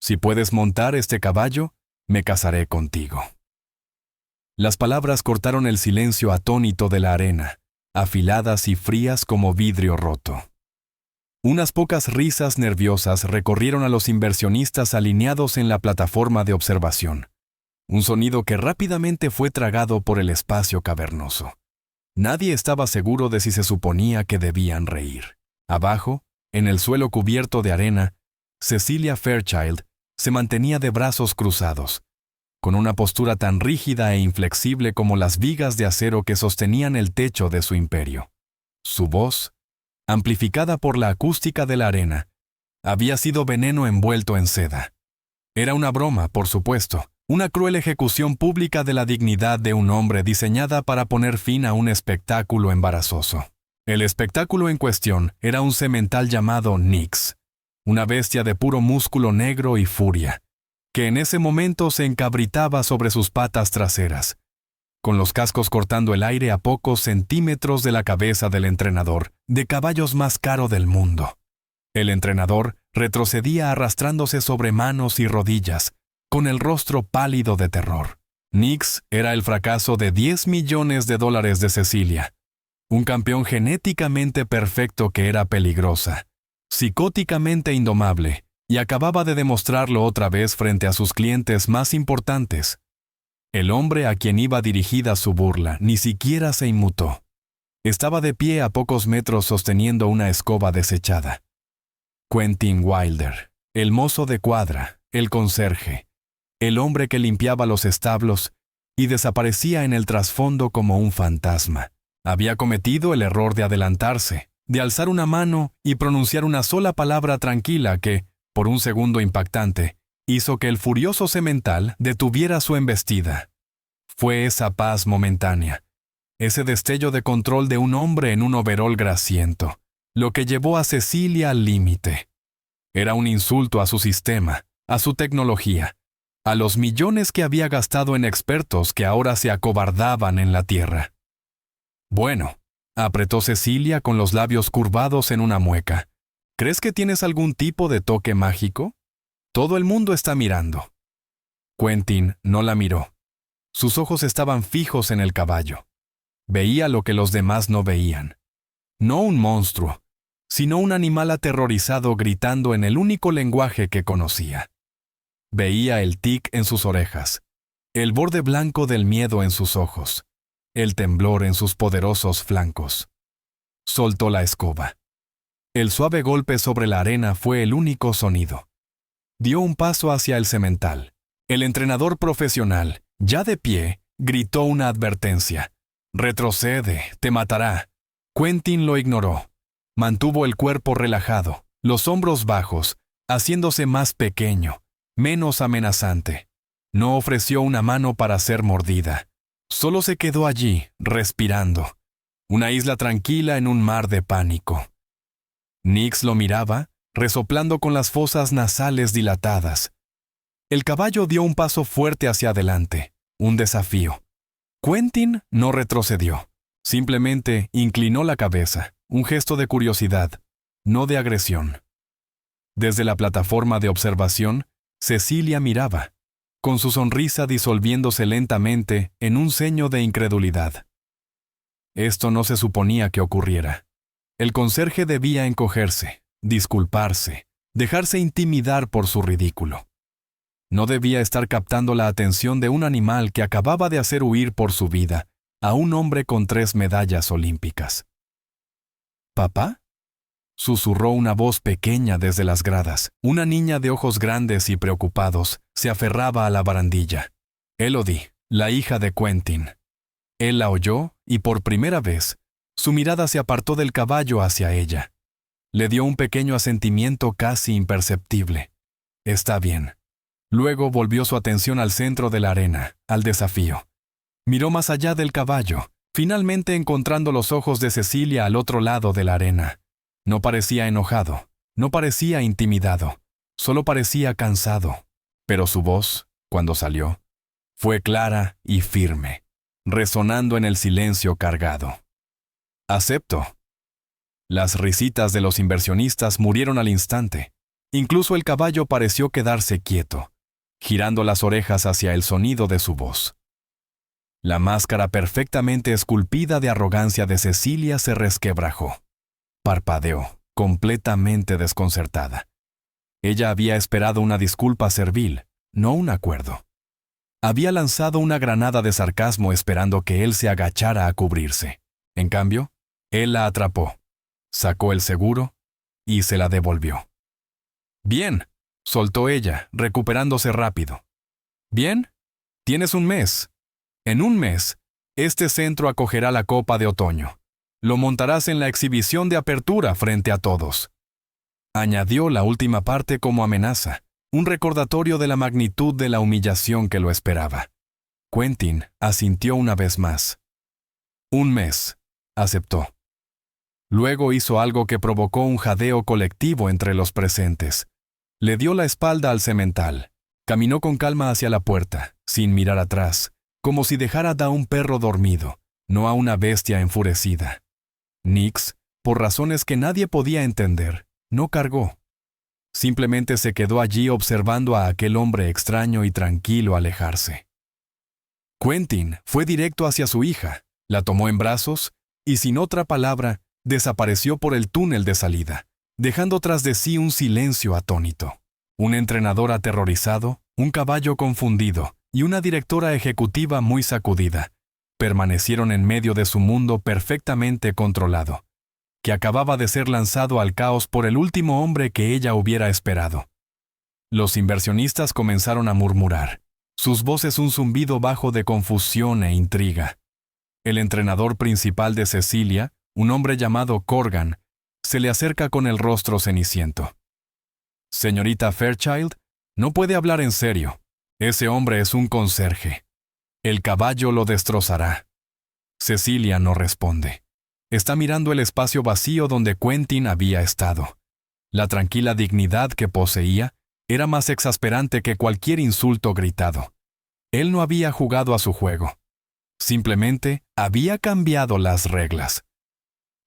Si puedes montar este caballo, me casaré contigo. Las palabras cortaron el silencio atónito de la arena, afiladas y frías como vidrio roto. Unas pocas risas nerviosas recorrieron a los inversionistas alineados en la plataforma de observación, un sonido que rápidamente fue tragado por el espacio cavernoso. Nadie estaba seguro de si se suponía que debían reír. Abajo, en el suelo cubierto de arena, Cecilia Fairchild se mantenía de brazos cruzados, con una postura tan rígida e inflexible como las vigas de acero que sostenían el techo de su imperio. Su voz, amplificada por la acústica de la arena, había sido veneno envuelto en seda. Era una broma, por supuesto, una cruel ejecución pública de la dignidad de un hombre diseñada para poner fin a un espectáculo embarazoso. El espectáculo en cuestión era un semental llamado Nix, una bestia de puro músculo negro y furia, que en ese momento se encabritaba sobre sus patas traseras, con los cascos cortando el aire a pocos centímetros de la cabeza del entrenador de caballos más caro del mundo. El entrenador retrocedía arrastrándose sobre manos y rodillas, con el rostro pálido de terror. Nix era el fracaso de $10 millones de Cecilia, un campeón genéticamente perfecto que era peligrosa, psicóticamente indomable, y acababa de demostrarlo otra vez frente a sus clientes más importantes. El hombre a quien iba dirigida su burla ni siquiera se inmutó. Estaba de pie a pocos metros sosteniendo una escoba desechada. Quentin Wilder, el mozo de cuadra, el conserje, el hombre que limpiaba los establos y desaparecía en el trasfondo como un fantasma, había cometido el error de adelantarse, de alzar una mano y pronunciar una sola palabra tranquila que, por un segundo impactante, hizo que el furioso semental detuviera su embestida. Fue esa paz momentánea, ese destello de control de un hombre en un overol grasiento, lo que llevó a Cecilia al límite. Era un insulto a su sistema, a su tecnología, a los millones que había gastado en expertos que ahora se acobardaban en la tierra. Bueno, apretó Cecilia con los labios curvados en una mueca. ¿Crees que tienes algún tipo de toque mágico? Todo el mundo está mirando. Quentin no la miró. Sus ojos estaban fijos en el caballo. Veía lo que los demás no veían. No un monstruo, sino un animal aterrorizado gritando en el único lenguaje que conocía. Veía el tic en sus orejas, el borde blanco del miedo en sus ojos, el temblor en sus poderosos flancos. Soltó la escoba. El suave golpe sobre la arena fue el único sonido. Dio un paso hacia el semental. El entrenador profesional, ya de pie, gritó una advertencia. «Retrocede, te matará». Quentin lo ignoró. Mantuvo el cuerpo relajado, los hombros bajos, haciéndose más pequeño, menos amenazante. No ofreció una mano para ser mordida. Solo se quedó allí, respirando. Una isla tranquila en un mar de pánico. Nix lo miraba, resoplando con las fosas nasales dilatadas. El caballo dio un paso fuerte hacia adelante, un desafío. Quentin no retrocedió. Simplemente inclinó la cabeza, un gesto de curiosidad, no de agresión. Desde la plataforma de observación, Cecilia miraba, con su sonrisa disolviéndose lentamente en un ceño de incredulidad. Esto no se suponía que ocurriera. El conserje debía encogerse, disculparse, dejarse intimidar por su ridículo. No debía estar captando la atención de un animal que acababa de hacer huir por su vida a un hombre con 3 medallas olímpicas. ¿Papá?, susurró una voz pequeña desde las gradas. Una niña de ojos grandes y preocupados se aferraba a la barandilla. Elodie, la hija de Quentin. Él la oyó y por primera vez, su mirada se apartó del caballo hacia ella. Le dio un pequeño asentimiento casi imperceptible. Está bien. Luego volvió su atención al centro de la arena, al desafío. Miró más allá del caballo, finalmente encontrando los ojos de Cecilia al otro lado de la arena. No parecía enojado, no parecía intimidado, solo parecía cansado. Pero su voz, cuando salió, fue clara y firme, resonando en el silencio cargado. «Acepto». Las risitas de los inversionistas murieron al instante. Incluso el caballo pareció quedarse quieto, girando las orejas hacia el sonido de su voz. La máscara perfectamente esculpida de arrogancia de Cecilia se resquebrajó. Parpadeó, completamente desconcertada. Ella había esperado una disculpa servil, no un acuerdo. Había lanzado una granada de sarcasmo esperando que él se agachara a cubrirse. En cambio, él la atrapó, sacó el seguro y se la devolvió. «Bien», soltó ella, recuperándose rápido. «Bien, tienes un mes. En un mes, este centro acogerá la Copa de Otoño. Lo montarás en la exhibición de apertura frente a todos». Añadió la última parte como amenaza, un recordatorio de la magnitud de la humillación que lo esperaba. Quentin asintió una vez más. «Un mes», aceptó. Luego hizo algo que provocó un jadeo colectivo entre los presentes. Le dio la espalda al semental. Caminó con calma hacia la puerta, sin mirar atrás, como si dejara a un perro dormido, no a una bestia enfurecida. Nix, por razones que nadie podía entender, no cargó. Simplemente se quedó allí observando a aquel hombre extraño y tranquilo alejarse. Quentin fue directo hacia su hija, la tomó en brazos y, sin otra palabra, desapareció por el túnel de salida, dejando tras de sí un silencio atónito. Un entrenador aterrorizado, un caballo confundido y una directora ejecutiva muy sacudida permanecieron en medio de su mundo perfectamente controlado, que acababa de ser lanzado al caos por el último hombre que ella hubiera esperado. Los inversionistas comenzaron a murmurar, sus voces un zumbido bajo de confusión e intriga. El entrenador principal de Cecilia, un hombre llamado Corgan, se le acerca con el rostro ceniciento. «Señorita Fairchild, no puede hablar en serio. Ese hombre es un conserje. El caballo lo destrozará». Cecilia no responde. Está mirando el espacio vacío donde Quentin había estado. La tranquila dignidad que poseía era más exasperante que cualquier insulto gritado. Él no había jugado a su juego. Simplemente había cambiado las reglas.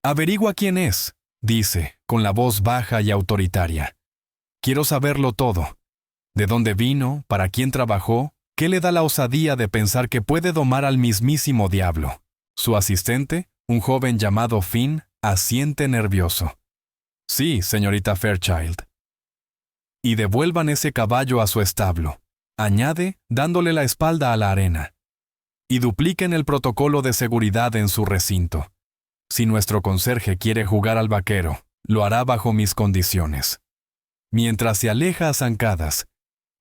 «Averigua quién es», dice, con la voz baja y autoritaria. «Quiero saberlo todo. ¿De dónde vino? ¿Para quién trabajó? ¿Qué le da la osadía de pensar que puede domar al mismísimo diablo?» Su asistente, un joven llamado Finn, asiente nervioso. «Sí, señorita Fairchild». «Y devuelvan ese caballo a su establo», añade, dándole la espalda a la arena. «Y dupliquen el protocolo de seguridad en su recinto. Si nuestro conserje quiere jugar al vaquero, lo hará bajo mis condiciones». Mientras se aleja a zancadas,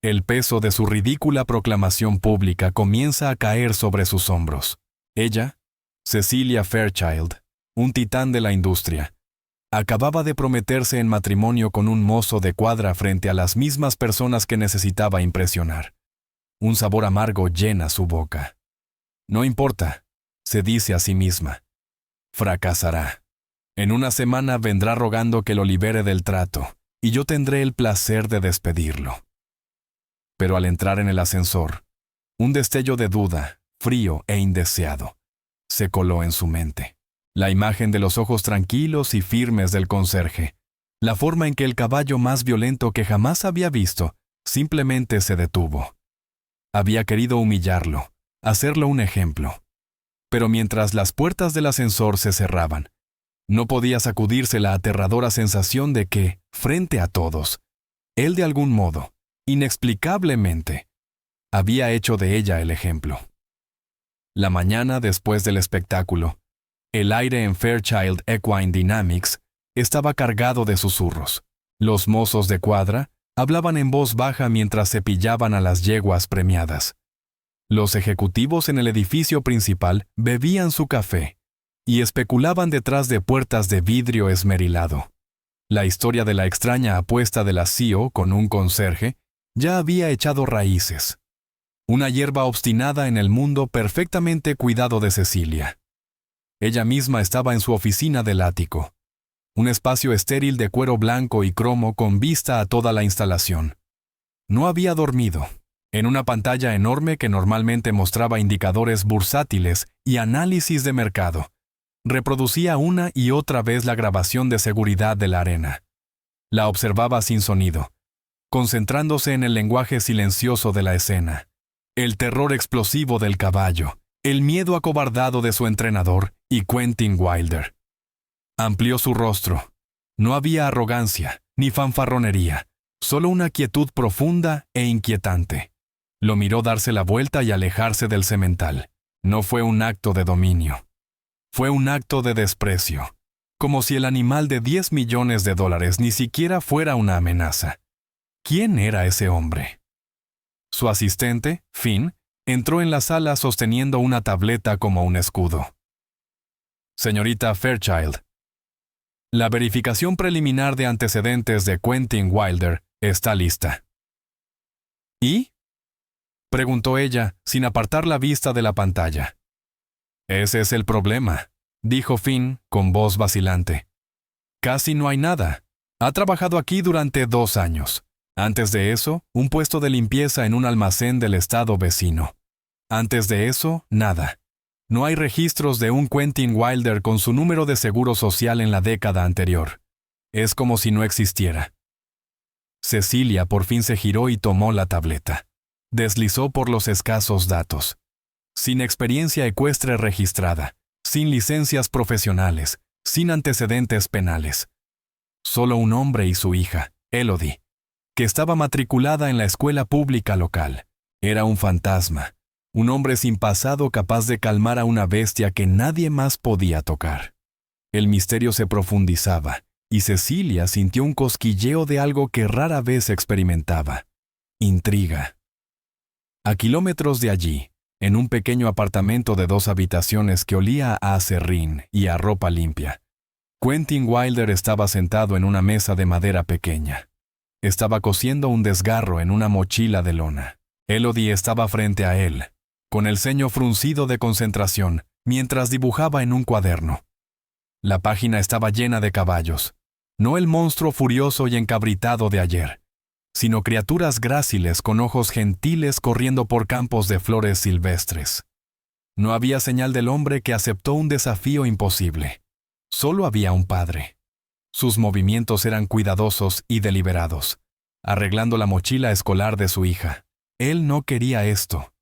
el peso de su ridícula proclamación pública comienza a caer sobre sus hombros. Ella, Cecilia Fairchild, un titán de la industria, acababa de prometerse en matrimonio con un mozo de cuadra frente a las mismas personas que necesitaba impresionar. Un sabor amargo llena su boca. «No importa», se dice a sí misma. «Fracasará. En una semana vendrá rogando que lo libere del trato, y yo tendré el placer de despedirlo». Pero al entrar en el ascensor, un destello de duda, frío e indeseado, se coló en su mente. La imagen de los ojos tranquilos y firmes del conserje, la forma en que el caballo más violento que jamás había visto, simplemente se detuvo. Había querido humillarlo, hacerlo un ejemplo. Pero mientras las puertas del ascensor se cerraban, no podía sacudirse la aterradora sensación de que, frente a todos, él de algún modo, inexplicablemente, había hecho de ella el ejemplo. La mañana después del espectáculo, el aire en Fairchild Equine Dynamics estaba cargado de susurros. Los mozos de cuadra hablaban en voz baja mientras cepillaban a las yeguas premiadas. Los ejecutivos en el edificio principal bebían su café y especulaban detrás de puertas de vidrio esmerilado. La historia de la extraña apuesta de la CEO con un conserje ya había echado raíces. Una hierba obstinada en el mundo perfectamente cuidado de Cecilia. Ella misma estaba en su oficina del ático, un espacio estéril de cuero blanco y cromo con vista a toda la instalación. No había dormido. En una pantalla enorme que normalmente mostraba indicadores bursátiles y análisis de mercado, reproducía una y otra vez la grabación de seguridad de la arena. La observaba sin sonido, concentrándose en el lenguaje silencioso de la escena, el terror explosivo del caballo, el miedo acobardado de su entrenador y Quentin Wilder. Amplió su rostro. No había arrogancia, ni fanfarronería, solo una quietud profunda e inquietante. Lo miró darse la vuelta y alejarse del semental. No fue un acto de dominio. Fue un acto de desprecio, como si el animal de $10 millones ni siquiera fuera una amenaza. ¿Quién era ese hombre? Su asistente, Finn, entró en la sala sosteniendo una tableta como un escudo. Señorita Fairchild, la verificación preliminar de antecedentes de Quentin Wilder está lista. ¿Y? Preguntó ella, sin apartar la vista de la pantalla. Ese es el problema, dijo Finn con voz vacilante. Casi no hay nada. Ha trabajado aquí durante 2 años. Antes de eso, un puesto de limpieza en un almacén del estado vecino. Antes de eso, nada. No hay registros de un Quentin Wilder con su número de seguro social en la década anterior. Es como si no existiera. Cecilia por fin se giró y tomó la tableta. Deslizó por los escasos datos. Sin experiencia ecuestre registrada, sin licencias profesionales, sin antecedentes penales. Solo un hombre y su hija, Elodie, que estaba matriculada en la escuela pública local. Era un fantasma, un hombre sin pasado capaz de calmar a una bestia que nadie más podía tocar. El misterio se profundizaba, y Cecilia sintió un cosquilleo de algo que rara vez experimentaba: intriga. A kilómetros de allí, en un pequeño apartamento de 2 habitaciones que olía a aserrín y a ropa limpia, Quentin Wilder estaba sentado en una mesa de madera pequeña. Estaba cosiendo un desgarro en una mochila de lona. Elodie estaba frente a él, con el ceño fruncido de concentración, mientras dibujaba en un cuaderno. La página estaba llena de caballos, no el monstruo furioso y encabritado de ayer, sino criaturas gráciles con ojos gentiles corriendo por campos de flores silvestres. No había señal del hombre que aceptó un desafío imposible. Solo había un padre. Sus movimientos eran cuidadosos y deliberados, arreglando la mochila escolar de su hija. Él no quería esto.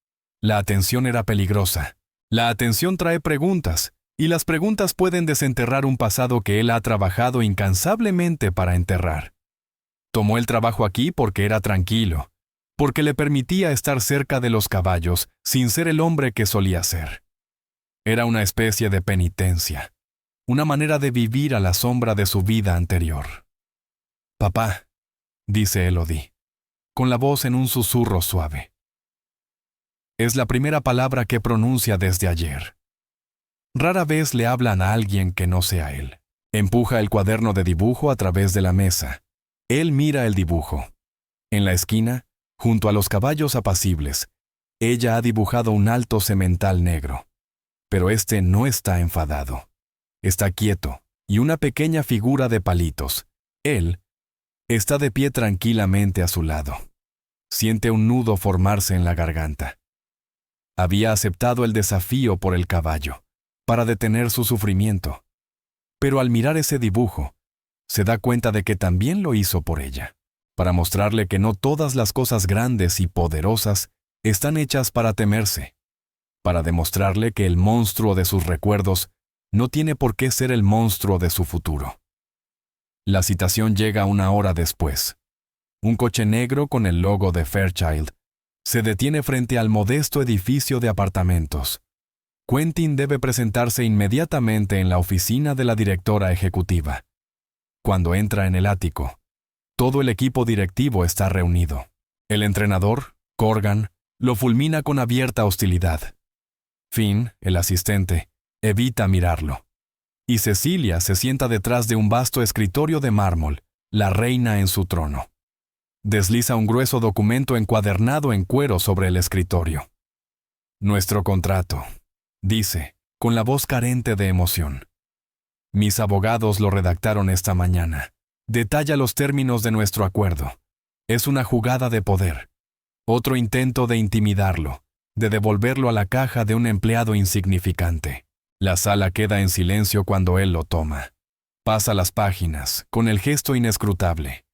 La atención era peligrosa. La atención trae preguntas, y las preguntas pueden desenterrar un pasado que él ha trabajado incansablemente para enterrar. Tomó el trabajo aquí porque era tranquilo, porque le permitía estar cerca de los caballos sin ser el hombre que solía ser. Era una especie de penitencia, una manera de vivir a la sombra de su vida anterior. «Papá», dice Elodie, con la voz en un susurro suave. Es la primera palabra que pronuncia desde ayer. Rara vez le hablan a alguien que no sea él. Empuja el cuaderno de dibujo a través de la mesa. Él mira el dibujo. En la esquina, junto a los caballos apacibles, ella ha dibujado un alto semental negro. Pero este no está enfadado. Está quieto, y una pequeña figura de palitos. Él está de pie tranquilamente a su lado. Siente un nudo formarse en la garganta. Había aceptado el desafío por el caballo, para detener su sufrimiento. Pero al mirar ese dibujo, se da cuenta de que también lo hizo por ella, para mostrarle que no todas las cosas grandes y poderosas están hechas para temerse, para demostrarle que el monstruo de sus recuerdos no tiene por qué ser el monstruo de su futuro. La citación llega 1 hora después. Un coche negro con el logo de Fairchild se detiene frente al modesto edificio de apartamentos. Quentin debe presentarse inmediatamente en la oficina de la directora ejecutiva. Cuando entra en el ático, todo el equipo directivo está reunido. El entrenador, Corgan, lo fulmina con abierta hostilidad. Finn, el asistente, evita mirarlo. Y Cecilia se sienta detrás de un vasto escritorio de mármol, la reina en su trono. Desliza un grueso documento encuadernado en cuero sobre el escritorio. Nuestro contrato, dice, con la voz carente de emoción. Mis abogados lo redactaron esta mañana. Detalla los términos de nuestro acuerdo. Es una jugada de poder. Otro intento de intimidarlo, de devolverlo a la caja de un empleado insignificante. La sala queda en silencio cuando él lo toma. Pasa las páginas, con el gesto inescrutable.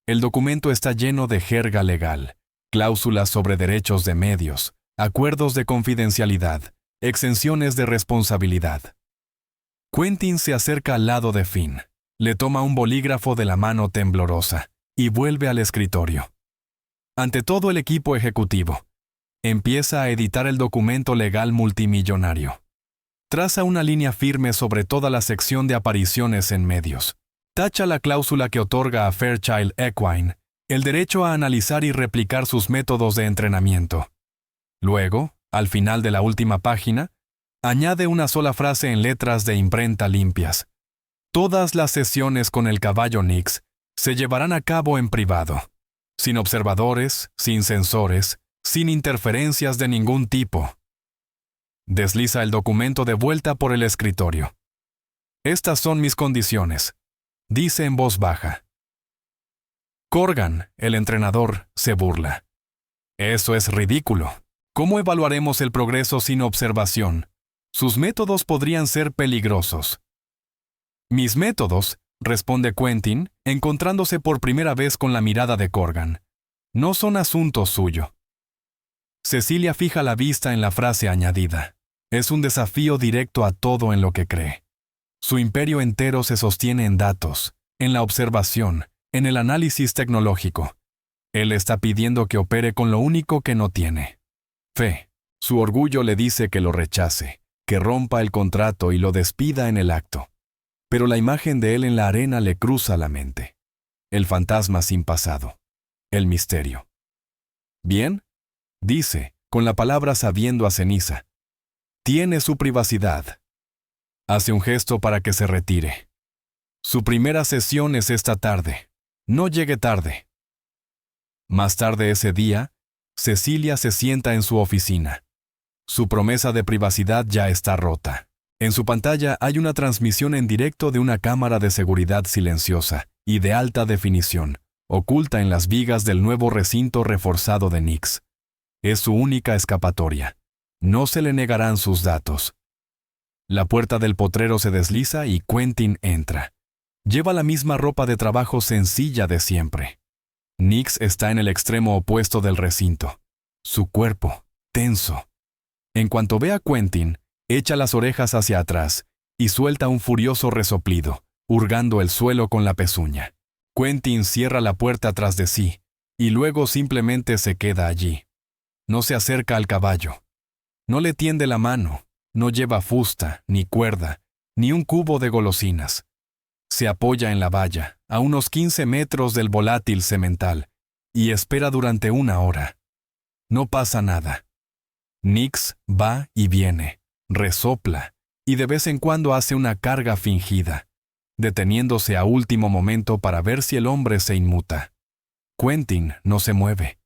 El documento está lleno de jerga legal, cláusulas sobre derechos de medios, acuerdos de confidencialidad, exenciones de responsabilidad. Quentin se acerca al lado de Finn, le toma un bolígrafo de la mano temblorosa y vuelve al escritorio. Ante todo el equipo ejecutivo, empieza a editar el documento legal multimillonario. Traza una línea firme sobre toda la sección de apariciones en medios. Tacha la cláusula que otorga a Fairchild Equine el derecho a analizar y replicar sus métodos de entrenamiento. Luego, al final de la última página, añade una sola frase en letras de imprenta limpias. Todas las sesiones con el caballo Nix se llevarán a cabo en privado, sin observadores, sin censores, sin interferencias de ningún tipo. Desliza el documento de vuelta por el escritorio. Estas son mis condiciones, dice en voz baja. Corgan, el entrenador, se burla. Eso es ridículo. ¿Cómo evaluaremos el progreso sin observación? Sus métodos podrían ser peligrosos. Mis métodos, responde Quentin, encontrándose por primera vez con la mirada de Corgan, no son asunto suyo. Cecilia fija la vista en la frase añadida. Es un desafío directo a todo en lo que cree. Su imperio entero se sostiene en datos, en la observación, en el análisis tecnológico. Él está pidiendo que opere con lo único que no tiene. Fe. Su orgullo le dice que lo rechace, que rompa el contrato y lo despida en el acto. Pero la imagen de él en la arena le cruza la mente. El fantasma sin pasado. El misterio. Bien, dice, con la palabra sabiendo a ceniza. Tiene su privacidad. Hace un gesto para que se retire. Su primera sesión es esta tarde. No llegue tarde. Más tarde ese día, Cecilia se sienta en su oficina. Su promesa de privacidad ya está rota. En su pantalla hay una transmisión en directo de una cámara de seguridad silenciosa y de alta definición, oculta en las vigas del nuevo recinto reforzado de Nix. Es su única escapatoria. No se le negarán sus datos. La puerta del potrero se desliza y Quentin entra. Lleva la misma ropa de trabajo sencilla de siempre. Nix está en el extremo opuesto del recinto. Su cuerpo, tenso. En cuanto ve a Quentin, echa las orejas hacia atrás y suelta un furioso resoplido, hurgando el suelo con la pezuña. Quentin cierra la puerta tras de sí y luego simplemente se queda allí. No se acerca al caballo. No le tiende la mano. No lleva fusta, ni cuerda, ni un cubo de golosinas. Se apoya en la valla, a unos 15 metros del volátil semental, y espera durante 1 hora. No pasa nada. Nix va y viene, resopla, y de vez en cuando hace una carga fingida, deteniéndose a último momento para ver si el hombre se inmuta. Quentin no se mueve.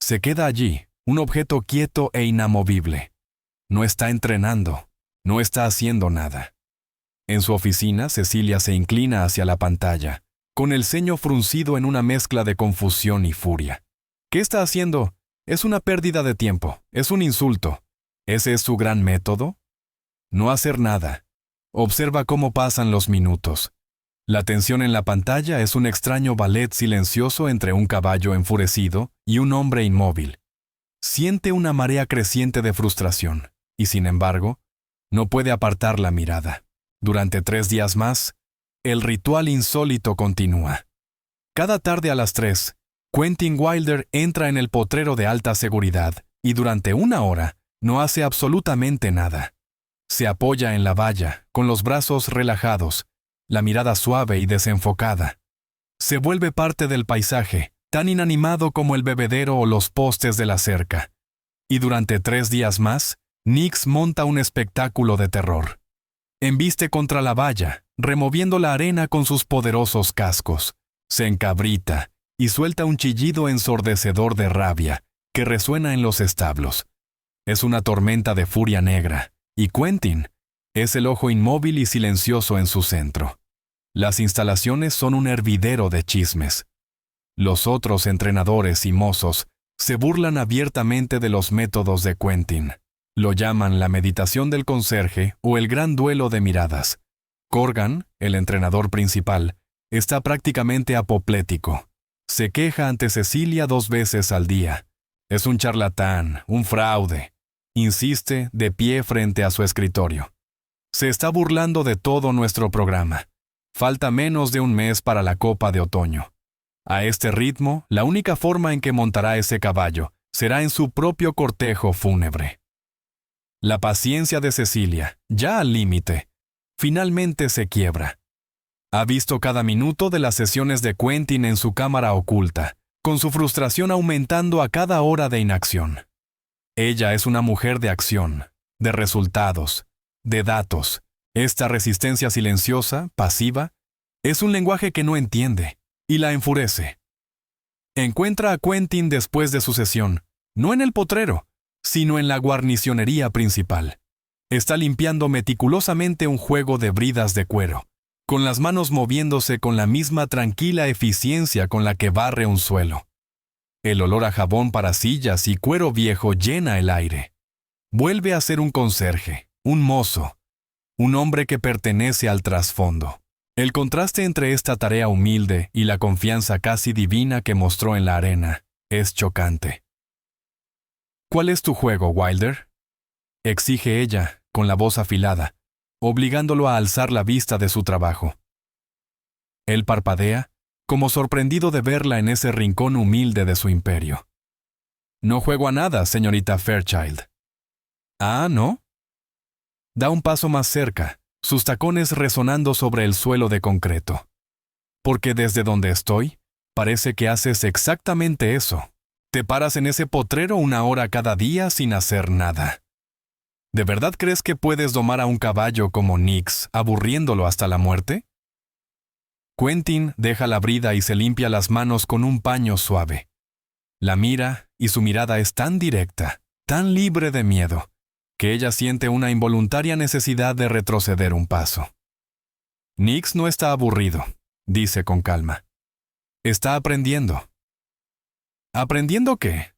Se queda allí, un objeto quieto e inamovible. No está entrenando, no está haciendo nada. En su oficina, Cecilia se inclina hacia la pantalla, con el ceño fruncido en una mezcla de confusión y furia. ¿Qué está haciendo? Es una pérdida de tiempo, es un insulto. ¿Ese es su gran método? No hacer nada. Observa cómo pasan los minutos. La tensión en la pantalla es un extraño ballet silencioso entre un caballo enfurecido y un hombre inmóvil. Siente una marea creciente de frustración, y sin embargo, no puede apartar la mirada. Durante 3 días más, el ritual insólito continúa. Cada tarde a las 3, Quentin Wilder entra en el potrero de alta seguridad y durante 1 hora no hace absolutamente nada. Se apoya en la valla, con los brazos relajados, la mirada suave y desenfocada. Se vuelve parte del paisaje, tan inanimado como el bebedero o los postes de la cerca. Y durante 3 días más, Nix monta un espectáculo de terror. Embiste contra la valla, removiendo la arena con sus poderosos cascos. Se encabrita y suelta un chillido ensordecedor de rabia que resuena en los establos. Es una tormenta de furia negra, y Quentin es el ojo inmóvil y silencioso en su centro. Las instalaciones son un hervidero de chismes. Los otros entrenadores y mozos se burlan abiertamente de los métodos de Quentin. Lo llaman la meditación del conserje o el gran duelo de miradas. Corgan, el entrenador principal, está prácticamente apoplético. Se queja ante Cecilia 2 veces al día. Es un charlatán, un fraude. Insiste de pie frente a su escritorio. Se está burlando de todo nuestro programa. Falta menos de un mes para la Copa de Otoño. A este ritmo, la única forma en que montará ese caballo será en su propio cortejo fúnebre. La paciencia de Cecilia, ya al límite, finalmente se quiebra. Ha visto cada minuto de las sesiones de Quentin en su cámara oculta, con su frustración aumentando a cada hora de inacción. Ella es una mujer de acción, de resultados, de datos. Esta resistencia silenciosa, pasiva, es un lenguaje que no entiende y la enfurece. Encuentra a Quentin después de su sesión, no en el potrero, sino en la guarnicionería principal. Está limpiando meticulosamente un juego de bridas de cuero, con las manos moviéndose con la misma tranquila eficiencia con la que barre un suelo. El olor a jabón para sillas y cuero viejo llena el aire. Vuelve a ser un conserje, un mozo, un hombre que pertenece al trasfondo. El contraste entre esta tarea humilde y la confianza casi divina que mostró en la arena es chocante. ¿Cuál es tu juego, Wilder?, exige ella, con la voz afilada, obligándolo a alzar la vista de su trabajo. Él parpadea, como sorprendido de verla en ese rincón humilde de su imperio. No juego a nada, señorita Fairchild. ¿Ah, no? Da un paso más cerca, sus tacones resonando sobre el suelo de concreto. Porque desde donde estoy, parece que haces exactamente eso. Te paras en ese potrero 1 hora cada día sin hacer nada. ¿De verdad crees que puedes domar a un caballo como Nix, aburriéndolo hasta la muerte? Quentin deja la brida y se limpia las manos con un paño suave. La mira y su mirada es tan directa, tan libre de miedo, que ella siente una involuntaria necesidad de retroceder un paso. Nix no está aburrido, dice con calma. Está aprendiendo. ¿Aprendiendo qué?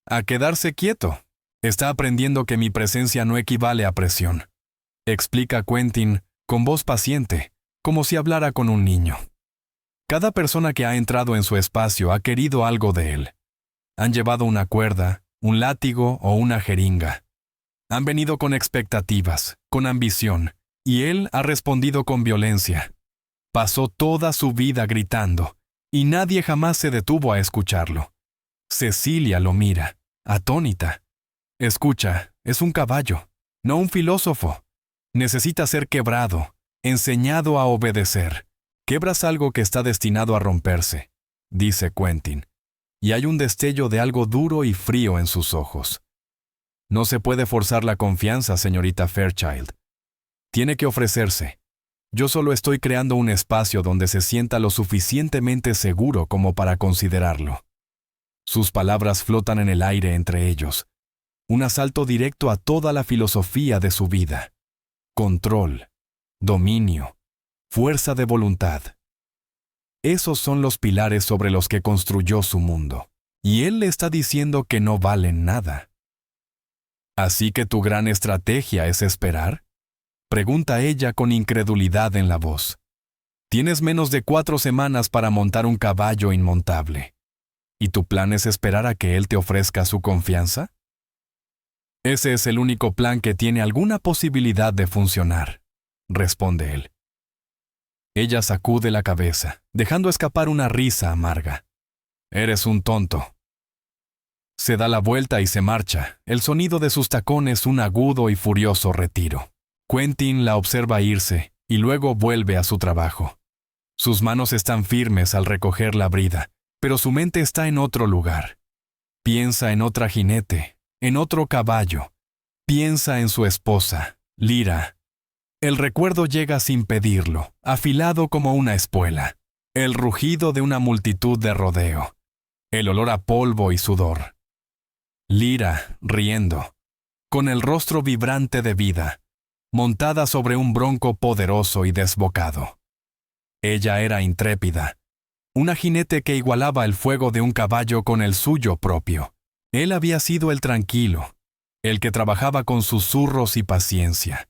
A quedarse quieto. Está aprendiendo que mi presencia no equivale a presión, explica Quentin con voz paciente, como si hablara con un niño. Cada persona que ha entrado en su espacio ha querido algo de él. Han llevado una cuerda, un látigo o una jeringa. Han venido con expectativas, con ambición, y él ha respondido con violencia. Pasó toda su vida gritando, y nadie jamás se detuvo a escucharlo. Cecilia lo mira, atónita. Escucha, es un caballo, no un filósofo. Necesita ser quebrado, enseñado a obedecer. Quebras algo que está destinado a romperse, dice Quentin, y hay un destello de algo duro y frío en sus ojos. No se puede forzar la confianza, señorita Fairchild. Tiene que ofrecerse. Yo solo estoy creando un espacio donde se sienta lo suficientemente seguro como para considerarlo. Sus palabras flotan en el aire entre ellos. Un asalto directo a toda la filosofía de su vida. Control, dominio, fuerza de voluntad. Esos son los pilares sobre los que construyó su mundo. Y él le está diciendo que no valen nada. ¿Así que tu gran estrategia es esperar?, pregunta ella con incredulidad en la voz. Tienes menos de 4 semanas para montar un caballo inmontable. ¿Y tu plan es esperar a que él te ofrezca su confianza? Ese es el único plan que tiene alguna posibilidad de funcionar, responde él. Ella sacude la cabeza, dejando escapar una risa amarga. Eres un tonto. Se da la vuelta y se marcha, el sonido de sus tacones un agudo y furioso retiro. Quentin la observa irse y luego vuelve a su trabajo. Sus manos están firmes al recoger la brida, pero su mente está en otro lugar. Piensa en otra jinete, en otro caballo. Piensa en su esposa, Lyra. El recuerdo llega sin pedirlo, afilado como una espuela. El rugido de una multitud de rodeo. El olor a polvo y sudor. Lyra, riendo, con el rostro vibrante de vida, montada sobre un bronco poderoso y desbocado. Ella era intrépida, una jinete que igualaba el fuego de un caballo con el suyo propio. Él había sido el tranquilo, el que trabajaba con susurros y paciencia.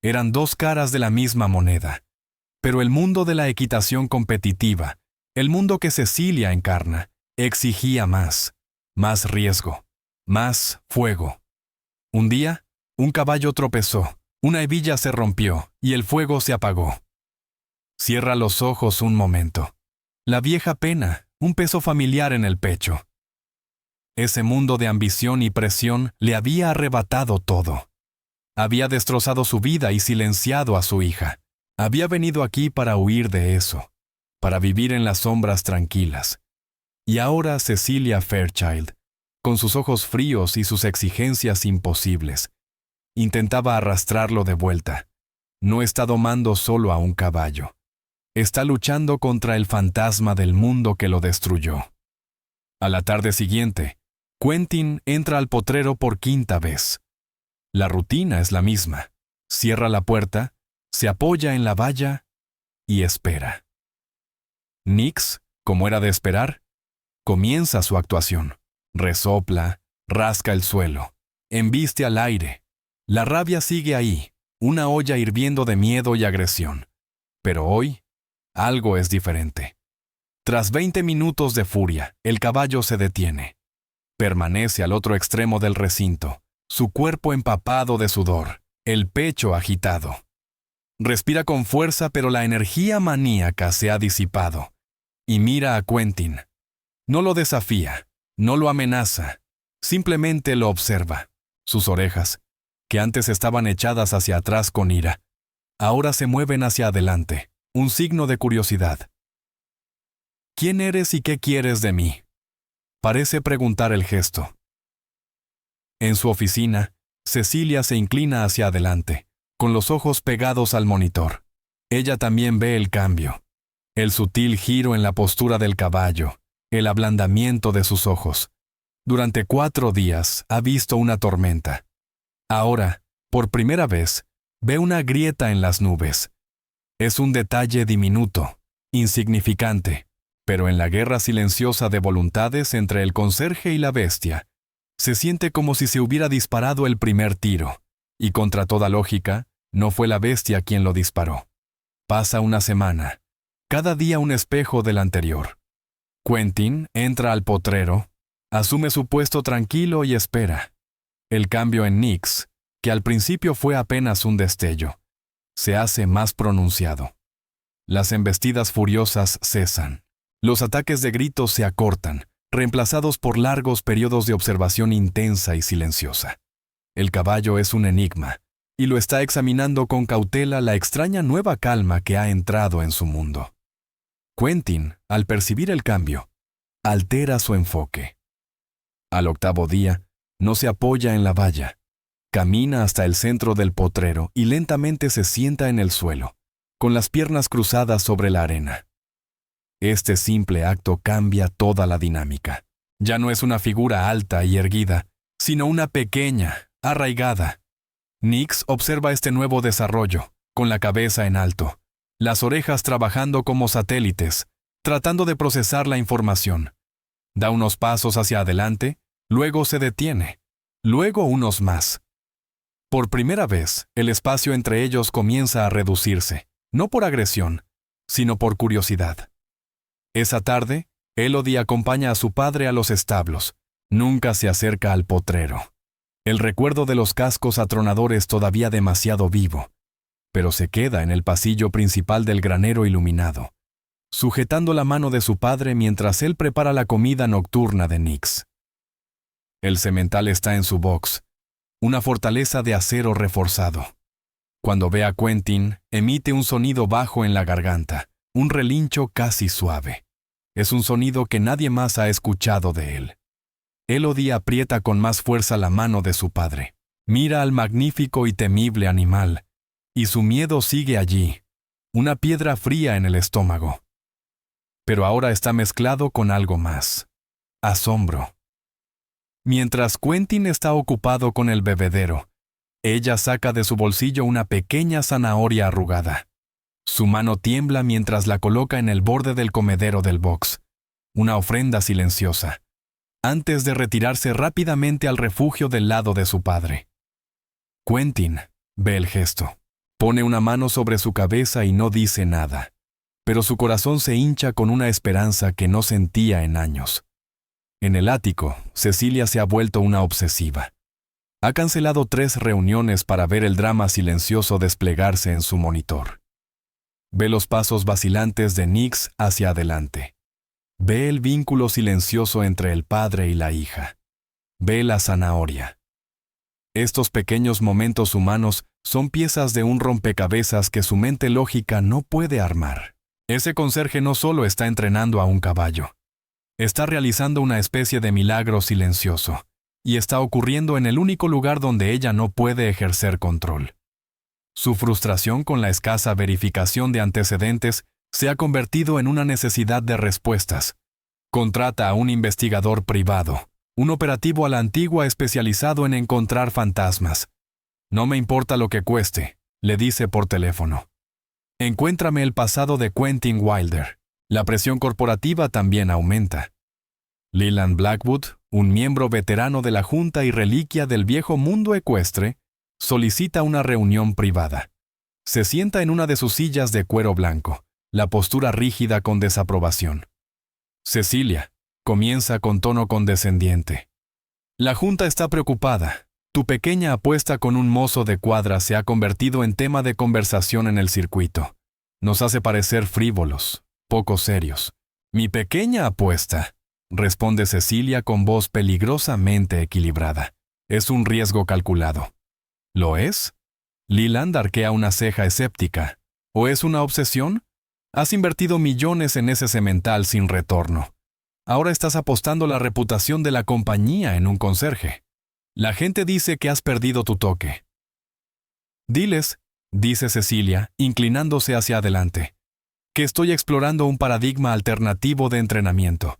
Eran dos caras de la misma moneda. Pero el mundo de la equitación competitiva, el mundo que Cecilia encarna, exigía más riesgo, más fuego. Un día, un caballo tropezó, una hebilla se rompió y el fuego se apagó. Cierra los ojos un momento. La vieja pena, un peso familiar en el pecho. Ese mundo de ambición y presión le había arrebatado todo. Había destrozado su vida y silenciado a su hija. Había venido aquí para huir de eso, para vivir en las sombras tranquilas. Y ahora Cecilia Fairchild, con sus ojos fríos y sus exigencias imposibles, intentaba arrastrarlo de vuelta. No está domando solo a un caballo. Está luchando contra el fantasma del mundo que lo destruyó. A la tarde siguiente, Quentin entra al potrero por quinta vez. La rutina es la misma. Cierra la puerta, se apoya en la valla y espera. Nix, como era de esperar, comienza su actuación. Resopla, rasca el suelo, embiste al aire. La rabia sigue ahí, una olla hirviendo de miedo y agresión. Pero hoy, algo es diferente. Tras 20 minutos de furia, el caballo se detiene. Permanece al otro extremo del recinto, su cuerpo empapado de sudor, el pecho agitado. Respira con fuerza, pero la energía maníaca se ha disipado. Y mira a Quentin. No lo desafía, no lo amenaza, simplemente lo observa. Sus orejas, que antes estaban echadas hacia atrás con ira, ahora se mueven hacia adelante, un signo de curiosidad. ¿Quién eres y qué quieres de mí?, parece preguntar el gesto. En su oficina, Cecilia se inclina hacia adelante, con los ojos pegados al monitor. Ella también ve el cambio, el sutil giro en la postura del caballo, el ablandamiento de sus ojos. Durante 4 días ha visto una tormenta. Ahora, por primera vez, ve una grieta en las nubes. Es un detalle diminuto, insignificante, pero en la guerra silenciosa de voluntades entre el conserje y la bestia, se siente como si se hubiera disparado el primer tiro, y contra toda lógica, no fue la bestia quien lo disparó. Pasa una semana, cada día un espejo del anterior. Quentin entra al potrero, asume su puesto tranquilo y espera. El cambio en Nix, que al principio fue apenas un destello, se hace más pronunciado. Las embestidas furiosas cesan. Los ataques de gritos se acortan, reemplazados por largos periodos de observación intensa y silenciosa. El caballo es un enigma, y lo está examinando con cautela la extraña nueva calma que ha entrado en su mundo. Quentin, al percibir el cambio, altera su enfoque. Al 8º día, no se apoya en la valla. Camina hasta el centro del potrero y lentamente se sienta en el suelo, con las piernas cruzadas sobre la arena. Este simple acto cambia toda la dinámica. Ya no es una figura alta y erguida, sino una pequeña, arraigada. Nix observa este nuevo desarrollo, con la cabeza en alto, las orejas trabajando como satélites, tratando de procesar la información. Da unos pasos hacia adelante, luego se detiene, luego unos más. Por primera vez, el espacio entre ellos comienza a reducirse, no por agresión, sino por curiosidad. Esa tarde, Elodie acompaña a su padre a los establos. Nunca se acerca al potrero. El recuerdo de los cascos atronadores todavía demasiado vivo, pero se queda en el pasillo principal del granero iluminado, sujetando la mano de su padre mientras él prepara la comida nocturna de Nix. El semental está en su box, una fortaleza de acero reforzado. Cuando ve a Quentin, emite un sonido bajo en la garganta, un relincho casi suave. Es un sonido que nadie más ha escuchado de él. Elodie aprieta con más fuerza la mano de su padre. Mira al magnífico y temible animal, y su miedo sigue allí, una piedra fría en el estómago. Pero ahora está mezclado con algo más: asombro. Mientras Quentin está ocupado con el bebedero, ella saca de su bolsillo una pequeña zanahoria arrugada. Su mano tiembla mientras la coloca en el borde del comedero del box, una ofrenda silenciosa, antes de retirarse rápidamente al refugio del lado de su padre. Quentin ve el gesto. Pone una mano sobre su cabeza y no dice nada, pero su corazón se hincha con una esperanza que no sentía en años. En el ático, Cecilia se ha vuelto una obsesiva. Ha cancelado 3 reuniones para ver el drama silencioso desplegarse en su monitor. Ve los pasos vacilantes de Nix hacia adelante. Ve el vínculo silencioso entre el padre y la hija. Ve la zanahoria. Estos pequeños momentos humanos son piezas de un rompecabezas que su mente lógica no puede armar. Ese conserje no solo está entrenando a un caballo. Está realizando una especie de milagro silencioso, y está ocurriendo en el único lugar donde ella no puede ejercer control. Su frustración con la escasa verificación de antecedentes se ha convertido en una necesidad de respuestas. Contrata a un investigador privado, un operativo a la antigua especializado en encontrar fantasmas. No me importa lo que cueste, le dice por teléfono. Encuéntrame el pasado de Quentin Wilder. La presión corporativa también aumenta. Leland Blackwood, un miembro veterano de la Junta y reliquia del viejo mundo ecuestre, solicita una reunión privada. Se sienta en una de sus sillas de cuero blanco, la postura rígida con desaprobación. Cecilia, comienza con tono condescendiente. La Junta está preocupada. Tu pequeña apuesta con un mozo de cuadra se ha convertido en tema de conversación en el circuito. Nos hace parecer frívolos, poco serios. Mi pequeña apuesta, responde Cecilia con voz peligrosamente equilibrada. Es un riesgo calculado. ¿Lo es? Leland arquea una ceja escéptica. ¿O es una obsesión? Has invertido millones en ese semental sin retorno. Ahora estás apostando la reputación de la compañía en un conserje. La gente dice que has perdido tu toque. Diles, dice Cecilia, inclinándose hacia adelante, que estoy explorando un paradigma alternativo de entrenamiento.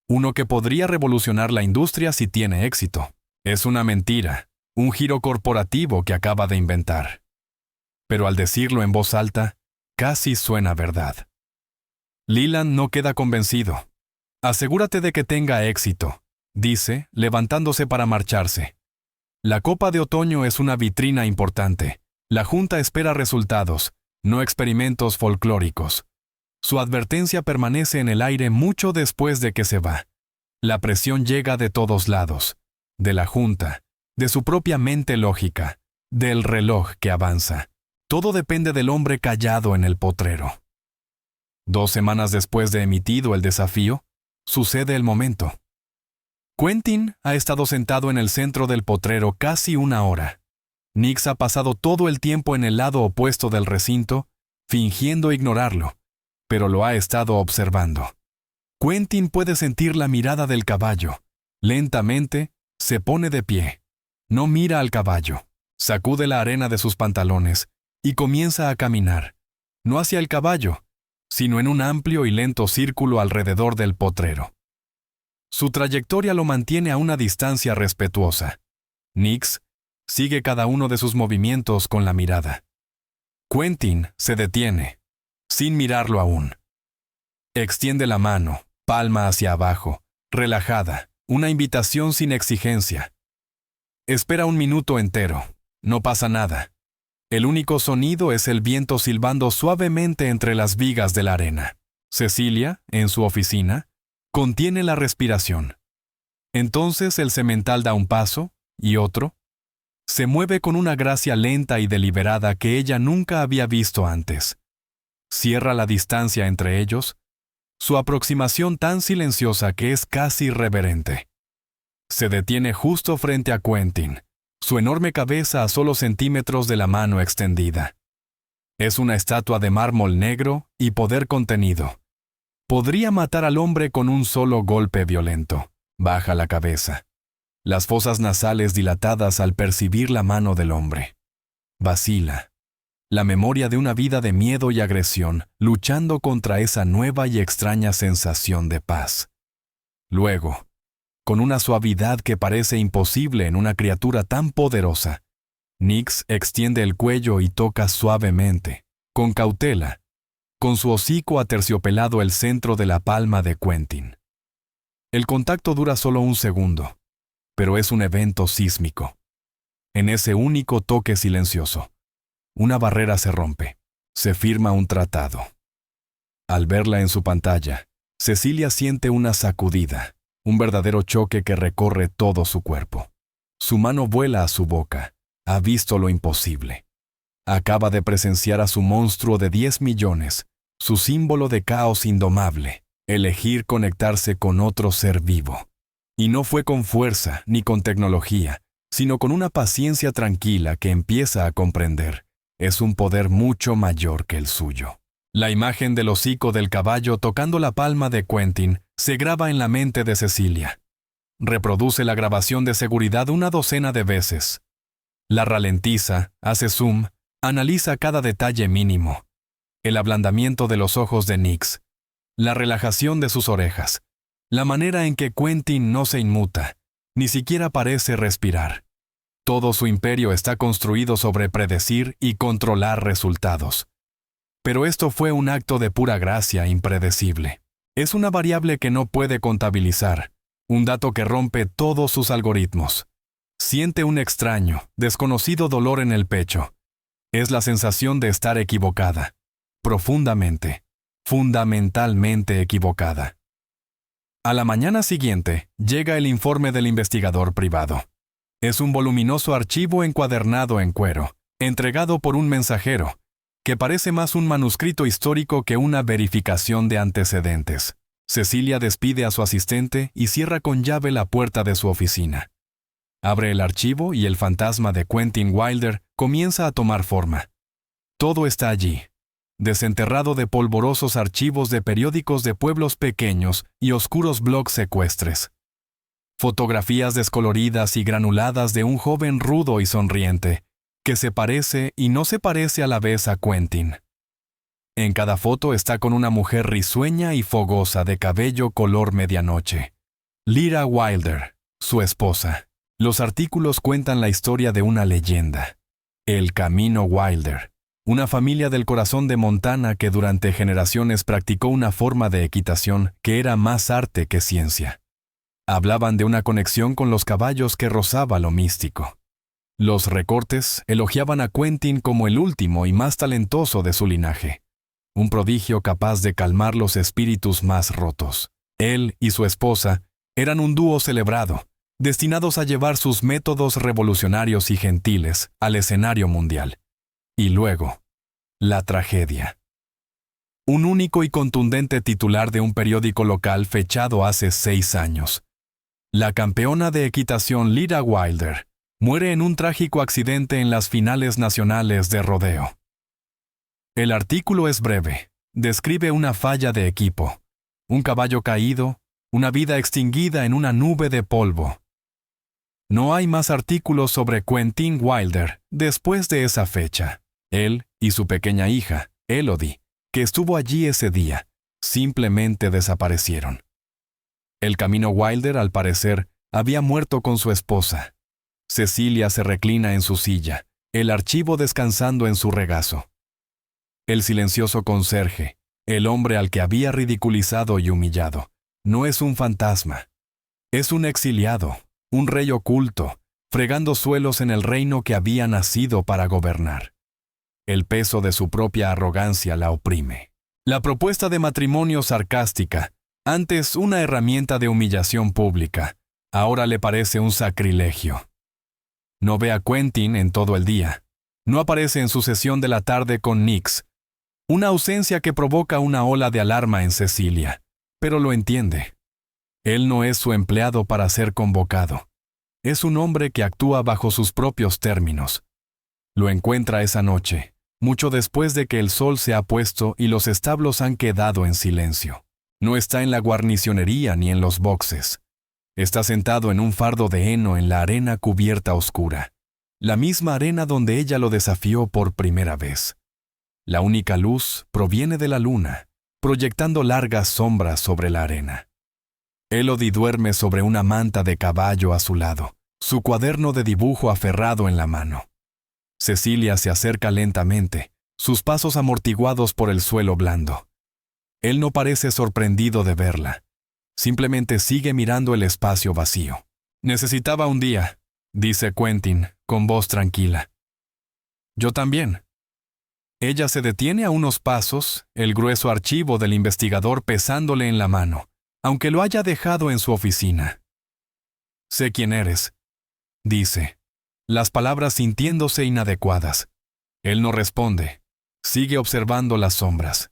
Uno que podría revolucionar la industria si tiene éxito. Es una mentira, un giro corporativo que acaba de inventar. Pero al decirlo en voz alta, casi suena verdad. Leland no queda convencido. Asegúrate de que tenga éxito, dice, levantándose para marcharse. La Copa de Otoño es una vitrina importante. La Junta espera resultados, no experimentos folclóricos. Su advertencia permanece en el aire mucho después de que se va. La presión llega de todos lados, de la Junta, de su propia mente lógica, del reloj que avanza. Todo depende del hombre callado en el potrero. 2 semanas después de emitido el desafío, sucede el momento. Quentin ha estado sentado en el centro del potrero casi 1 hora. Nix ha pasado todo el tiempo en el lado opuesto del recinto, fingiendo ignorarlo, pero lo ha estado observando. Quentin puede sentir la mirada del caballo. Lentamente, se pone de pie. No mira al caballo. Sacude la arena de sus pantalones y comienza a caminar, no hacia el caballo, sino en un amplio y lento círculo alrededor del potrero. Su trayectoria lo mantiene a una distancia respetuosa. Nix sigue cada uno de sus movimientos con la mirada. Quentin se detiene, sin mirarlo aún. Extiende la mano, palma hacia abajo, relajada, una invitación sin exigencia. Espera 1 minuto entero, no pasa nada. El único sonido es el viento silbando suavemente entre las vigas de la arena. Cecilia, en su oficina, contiene la respiración. Entonces el semental da un paso, y otro. Se mueve con una gracia lenta y deliberada que ella nunca había visto antes. Cierra la distancia entre ellos, su aproximación tan silenciosa que es casi reverente. Se detiene justo frente a Quentin, su enorme cabeza a solo centímetros de la mano extendida. Es una estatua de mármol negro y poder contenido. Podría matar al hombre con un solo golpe violento. Baja la cabeza. Las fosas nasales dilatadas al percibir la mano del hombre. Vacila. La memoria de una vida de miedo y agresión, luchando contra esa nueva y extraña sensación de paz. Luego, con una suavidad que parece imposible en una criatura tan poderosa, Nix extiende el cuello y toca suavemente, con cautela, con su hocico aterciopelado el centro de la palma de Quentin. El contacto dura solo 1 segundo, pero es un evento sísmico. En ese único toque silencioso, una barrera se rompe. Se firma un tratado. Al verla en su pantalla, Cecilia siente una sacudida, un verdadero choque que recorre todo su cuerpo. Su mano vuela a su boca. Ha visto lo imposible. Acaba de presenciar a su monstruo de 10 millones, su símbolo de caos indomable, elegir conectarse con otro ser vivo. Y no fue con fuerza ni con tecnología, sino con una paciencia tranquila que empieza a comprender. Es un poder mucho mayor que el suyo. La imagen del hocico del caballo tocando la palma de Quentin se graba en la mente de Cecilia. Reproduce la grabación de seguridad una docena de veces. La ralentiza, hace zoom, analiza cada detalle mínimo. El ablandamiento de los ojos de Nix, la relajación de sus orejas, la manera en que Quentin no se inmuta, ni siquiera parece respirar. Todo su imperio está construido sobre predecir y controlar resultados. Pero esto fue un acto de pura gracia impredecible. Es una variable que no puede contabilizar, un dato que rompe todos sus algoritmos. Siente un extraño, desconocido dolor en el pecho. Es la sensación de estar equivocada, profundamente, fundamentalmente equivocada. A la mañana siguiente, llega el informe del investigador privado. Es un voluminoso archivo encuadernado en cuero, entregado por un mensajero, que parece más un manuscrito histórico que una verificación de antecedentes. Cecilia despide a su asistente y cierra con llave la puerta de su oficina. Abre el archivo y el fantasma de Quentin Wilder comienza a tomar forma. Todo está allí, desenterrado de polvorosos archivos de periódicos de pueblos pequeños y oscuros blogs secuestres. Fotografías descoloridas y granuladas de un joven rudo y sonriente, que se parece y no se parece a la vez a Quentin. En cada foto está con una mujer risueña y fogosa de cabello color medianoche. Lyra Wilder, su esposa. Los artículos cuentan la historia de una leyenda. El Camino Wilder, una familia del corazón de Montana que durante generaciones practicó una forma de equitación que era más arte que ciencia. Hablaban de una conexión con los caballos que rozaba lo místico. Los recortes elogiaban a Quentin como el último y más talentoso de su linaje. Un prodigio capaz de calmar los espíritus más rotos. Él y su esposa eran un dúo celebrado, destinados a llevar sus métodos revolucionarios y gentiles al escenario mundial. Y luego, la tragedia. Un único y contundente titular de un periódico local fechado hace 6 años. La campeona de equitación Lyra Wilder muere en un trágico accidente en las finales nacionales de rodeo. El artículo es breve, describe una falla de equipo, un caballo caído, una vida extinguida en una nube de polvo. No hay más artículos sobre Quentin Wilder después de esa fecha. Él y su pequeña hija, Elodie, que estuvo allí ese día, simplemente desaparecieron. El Camino Wilder, al parecer, había muerto con su esposa. Cecilia se reclina en su silla, el archivo descansando en su regazo. El silencioso conserje, el hombre al que había ridiculizado y humillado, no es un fantasma. Es un exiliado, un rey oculto, fregando suelos en el reino que había nacido para gobernar. El peso de su propia arrogancia la oprime. La propuesta de matrimonio sarcástica, antes una herramienta de humillación pública, ahora le parece un sacrilegio. No ve a Quentin en todo el día. No aparece en su sesión de la tarde con Nix. Una ausencia que provoca una ola de alarma en Cecilia, pero lo entiende. Él no es su empleado para ser convocado. Es un hombre que actúa bajo sus propios términos. Lo encuentra esa noche, mucho después de que el sol se ha puesto y los establos han quedado en silencio. No está en la guarnicionería ni en los boxes. Está sentado en un fardo de heno en la arena cubierta oscura. La misma arena donde ella lo desafió por primera vez. La única luz proviene de la luna, proyectando largas sombras sobre la arena. Elodie duerme sobre una manta de caballo a su lado, su cuaderno de dibujo aferrado en la mano. Cecilia se acerca lentamente, sus pasos amortiguados por el suelo blando. Él no parece sorprendido de verla. Simplemente sigue mirando el espacio vacío. «Necesitaba un día», dice Quentin, con voz tranquila. «Yo también», Ella se detiene a unos pasos, el grueso archivo del investigador pesándole en la mano, aunque lo haya dejado en su oficina. «Sé quién eres», dice, las palabras sintiéndose inadecuadas. Él no responde. Sigue observando las sombras.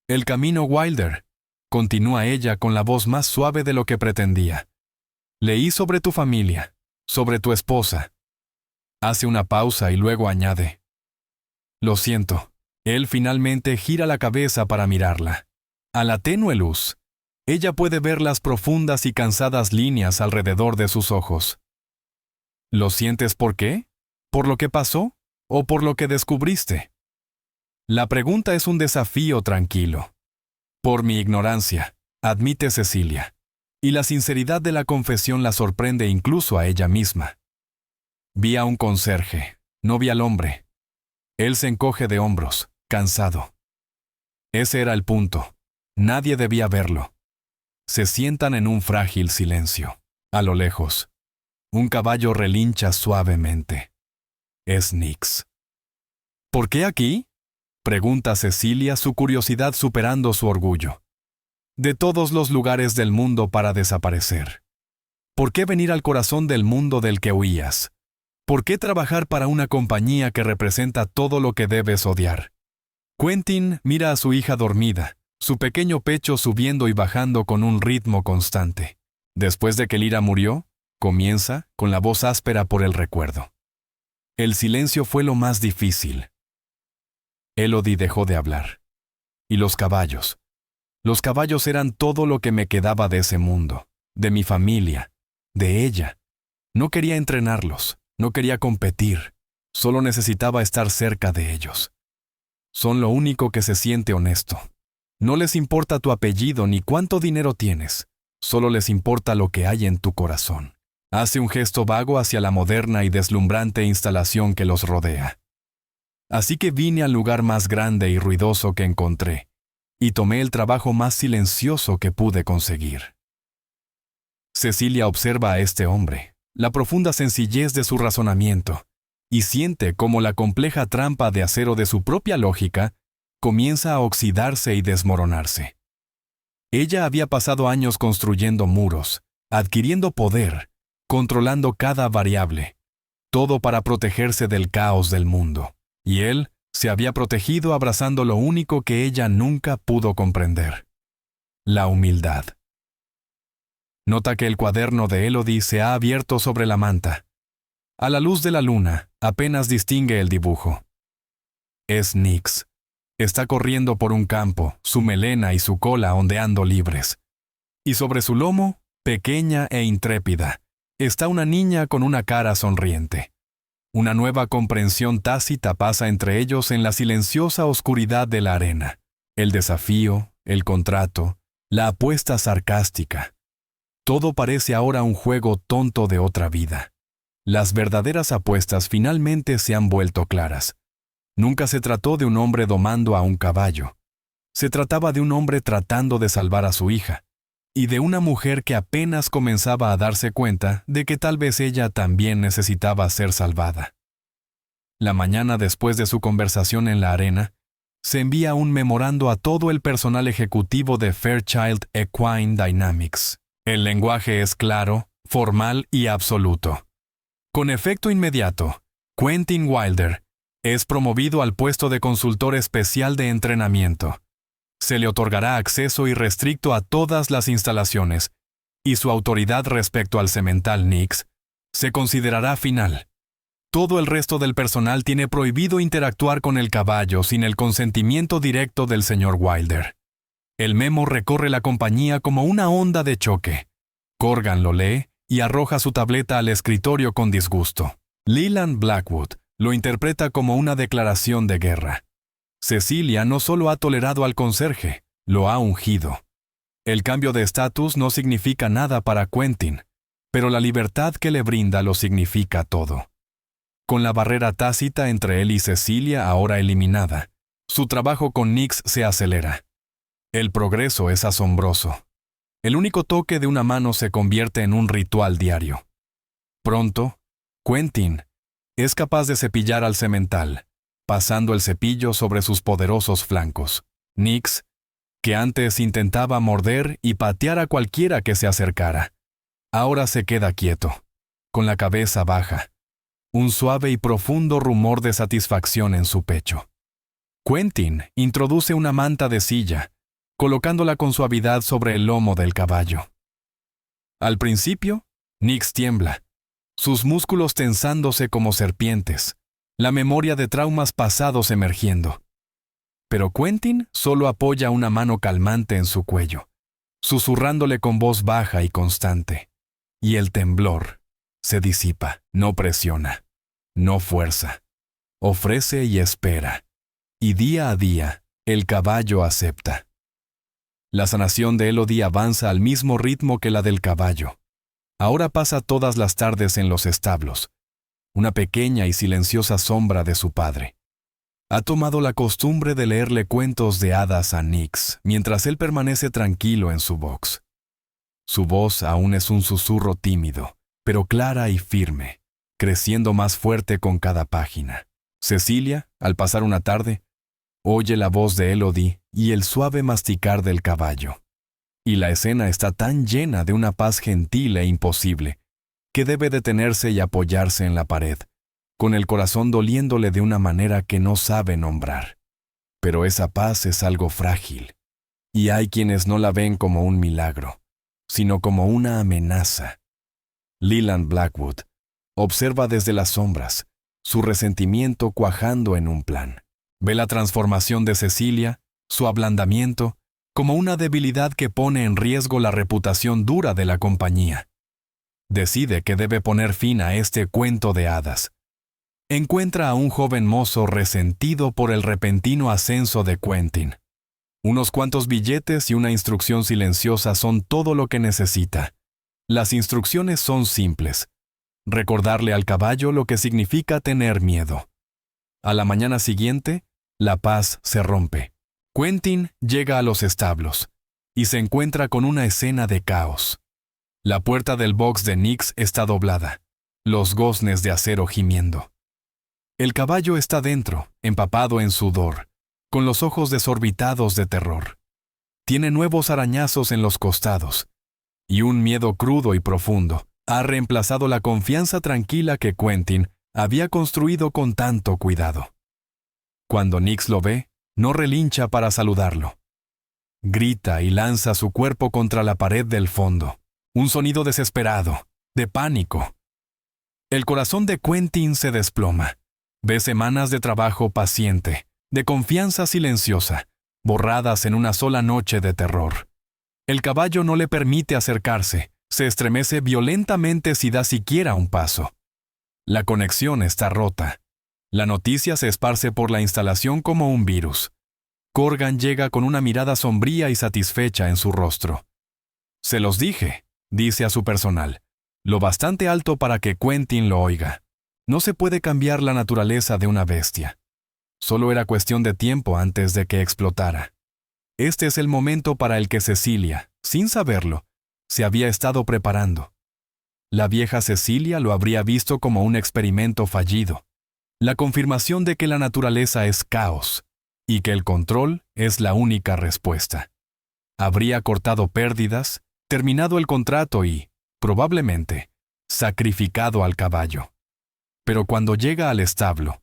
«El camino Wilder», continúa ella con la voz más suave de lo que pretendía. «Leí sobre tu familia, sobre tu esposa». Hace una pausa y luego añade: «Lo siento». Él finalmente gira la cabeza para mirarla. A la tenue luz, ella puede ver las profundas y cansadas líneas alrededor de sus ojos. ¿Lo sientes por qué? ¿Por lo que pasó? ¿O por lo que descubriste? La pregunta es un desafío tranquilo. «Por mi ignorancia», admite Cecilia, y la sinceridad de la confesión la sorprende incluso a ella misma. «Vi a un conserje, no vi al hombre». Él se encoge de hombros, cansado. Ese era el punto. Nadie debía verlo. Se sientan en un frágil silencio. A lo lejos, un caballo relincha suavemente. Es Nix. «¿Por qué aquí?», pregunta Cecilia, su curiosidad superando su orgullo. «De todos los lugares del mundo para desaparecer. ¿Por qué venir al corazón del mundo del que huías? ¿Por qué trabajar para una compañía que representa todo lo que debes odiar?» Quentin mira a su hija dormida, su pequeño pecho subiendo y bajando con un ritmo constante. Después de que Lyra murió, comienza con la voz áspera por el recuerdo. «El silencio fue lo más difícil». Elodie dejó de hablar. Y los caballos. Los caballos eran todo lo que me quedaba de ese mundo, de mi familia, de ella. No quería entrenarlos, no quería competir, solo necesitaba estar cerca de ellos. Son lo único que se siente honesto. No les importa tu apellido ni cuánto dinero tienes, solo les importa lo que hay en tu corazón. Hace un gesto vago hacia la moderna y deslumbrante instalación que los rodea. «Así que vine al lugar más grande y ruidoso que encontré, y tomé el trabajo más silencioso que pude conseguir». Cecilia observa a este hombre, la profunda sencillez de su razonamiento, y siente cómo la compleja trampa de acero de su propia lógica comienza a oxidarse y desmoronarse. Ella había pasado años construyendo muros, adquiriendo poder, controlando cada variable, todo para protegerse del caos del mundo. Y él se había protegido abrazando lo único que ella nunca pudo comprender: la humildad. Nota que el cuaderno de Elodie se ha abierto sobre la manta. A la luz de la luna, apenas distingue el dibujo. Es Nix. Está corriendo por un campo, su melena y su cola ondeando libres. Y sobre su lomo, pequeña e intrépida, está una niña con una cara sonriente. Una nueva comprensión tácita pasa entre ellos en la silenciosa oscuridad de la arena. El desafío, el contrato, la apuesta sarcástica. Todo parece ahora un juego tonto de otra vida. Las verdaderas apuestas finalmente se han vuelto claras. Nunca se trató de un hombre domando a un caballo. Se trataba de un hombre tratando de salvar a su hija, y de una mujer que apenas comenzaba a darse cuenta de que tal vez ella también necesitaba ser salvada. La mañana después de su conversación en la arena, se envía un memorando a todo el personal ejecutivo de Fairchild Equine Dynamics. El lenguaje es claro, formal y absoluto. Con efecto inmediato, Quentin Wilder es promovido al puesto de consultor especial de entrenamiento. Se le otorgará acceso irrestricto a todas las instalaciones, y su autoridad respecto al semental Nix se considerará final. Todo el resto del personal tiene prohibido interactuar con el caballo sin el consentimiento directo del señor Wilder. El memo recorre la compañía como una onda de choque. Corgan lo lee y arroja su tableta al escritorio con disgusto. Leland Blackwood lo interpreta como una declaración de guerra. Cecilia no solo ha tolerado al conserje, lo ha ungido. El cambio de estatus no significa nada para Quentin, pero la libertad que le brinda lo significa todo. Con la barrera tácita entre él y Cecilia ahora eliminada, su trabajo con Nix se acelera. El progreso es asombroso. El único toque de una mano se convierte en un ritual diario. Pronto, Quentin es capaz de cepillar al semental, pasando el cepillo sobre sus poderosos flancos. Nyx, que antes intentaba morder y patear a cualquiera que se acercara, ahora se queda quieto, con la cabeza baja, un suave y profundo rumor de satisfacción en su pecho. Quentin introduce una manta de silla, colocándola con suavidad sobre el lomo del caballo. Al principio, Nyx tiembla, sus músculos tensándose como serpientes, la memoria de traumas pasados emergiendo. Pero Quentin solo apoya una mano calmante en su cuello, susurrándole con voz baja y constante. Y el temblor se disipa, no presiona, no fuerza, ofrece y espera. Y día a día, el caballo acepta. La sanación de Elodie avanza al mismo ritmo que la del caballo. Ahora pasa todas las tardes en los establos, una pequeña y silenciosa sombra de su padre. Ha tomado la costumbre de leerle cuentos de hadas a Nyx mientras él permanece tranquilo en su box. Su voz aún es un susurro tímido, pero clara y firme, creciendo más fuerte con cada página. Cecilia, al pasar una tarde, oye la voz de Elodie y el suave masticar del caballo. Y la escena está tan llena de una paz gentil e imposible, que debe detenerse y apoyarse en la pared, con el corazón doliéndole de una manera que no sabe nombrar. Pero esa paz es algo frágil, y hay quienes no la ven como un milagro, sino como una amenaza. Leland Blackwood observa desde las sombras, su resentimiento cuajando en un plan. Ve la transformación de Cecilia, su ablandamiento, como una debilidad que pone en riesgo la reputación dura de la compañía. Decide que debe poner fin a este cuento de hadas. Encuentra a un joven mozo resentido por el repentino ascenso de Quentin. Unos cuantos billetes y una instrucción silenciosa son todo lo que necesita. Las instrucciones son simples. Recordarle al caballo lo que significa tener miedo. A la mañana siguiente, la paz se rompe. Quentin llega a los establos y se encuentra con una escena de caos. La puerta del box de Nyx está doblada, los goznes de acero gimiendo. El caballo está dentro, empapado en sudor, con los ojos desorbitados de terror. Tiene nuevos arañazos en los costados, y un miedo crudo y profundo ha reemplazado la confianza tranquila que Quentin había construido con tanto cuidado. Cuando Nyx lo ve, no relincha para saludarlo. Grita y lanza su cuerpo contra la pared del fondo, un sonido desesperado, de pánico. El corazón de Quentin se desploma. Ve semanas de trabajo paciente, de confianza silenciosa, borradas en una sola noche de terror. El caballo no le permite acercarse, se estremece violentamente si da siquiera un paso. La conexión está rota. La noticia se esparce por la instalación como un virus. Corgan llega con una mirada sombría y satisfecha en su rostro. «Se los dije», dice a su personal, lo bastante alto para que Quentin lo oiga. No se puede cambiar la naturaleza de una bestia. Solo era cuestión de tiempo antes de que explotara. Este es el momento para el que Cecilia, sin saberlo, se había estado preparando. La vieja Cecilia lo habría visto como un experimento fallido, la confirmación de que la naturaleza es caos y que el control es la única respuesta. Habría cortado pérdidas, terminado el contrato y, probablemente, sacrificado al caballo. Pero cuando llega al establo,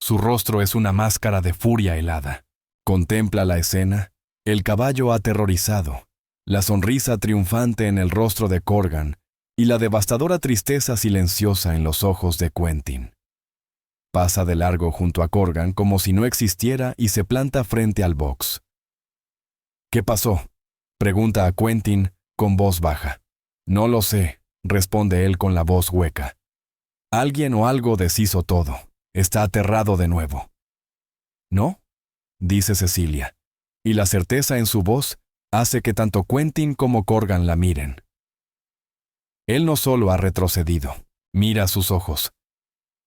su rostro es una máscara de furia helada. Contempla la escena, el caballo aterrorizado, la sonrisa triunfante en el rostro de Corgan y la devastadora tristeza silenciosa en los ojos de Quentin. Pasa de largo junto a Corgan como si no existiera y se planta frente al box. «¿Qué pasó?», pregunta a Quentin con voz baja. «No lo sé», responde él con la voz hueca. «Alguien o algo deshizo todo. Está aterrado de nuevo». «¿No?», dice Cecilia, y la certeza en su voz hace que tanto Quentin como Corgan la miren. Él no solo ha retrocedido, mira sus ojos.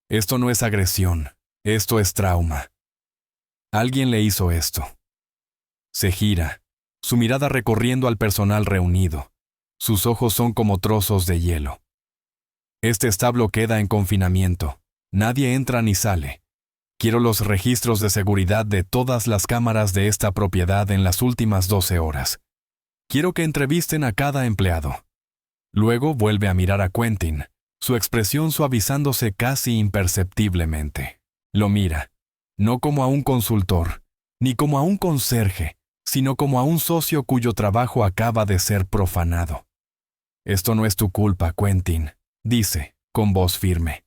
Esto no es agresión, esto es trauma. Alguien le hizo esto. Se gira, su mirada recorriendo al personal reunido. Sus ojos son como trozos de hielo. Este establo queda en confinamiento. Nadie entra ni sale. Quiero los registros de seguridad de todas las cámaras de esta propiedad en las últimas 12 horas. Quiero que entrevisten a cada empleado. Luego vuelve a mirar a Quentin, su expresión suavizándose casi imperceptiblemente. Lo mira, no como a un consultor, ni como a un conserje, sino como a un socio cuyo trabajo acaba de ser profanado. «Esto no es tu culpa, Quentin», dice, con voz firme.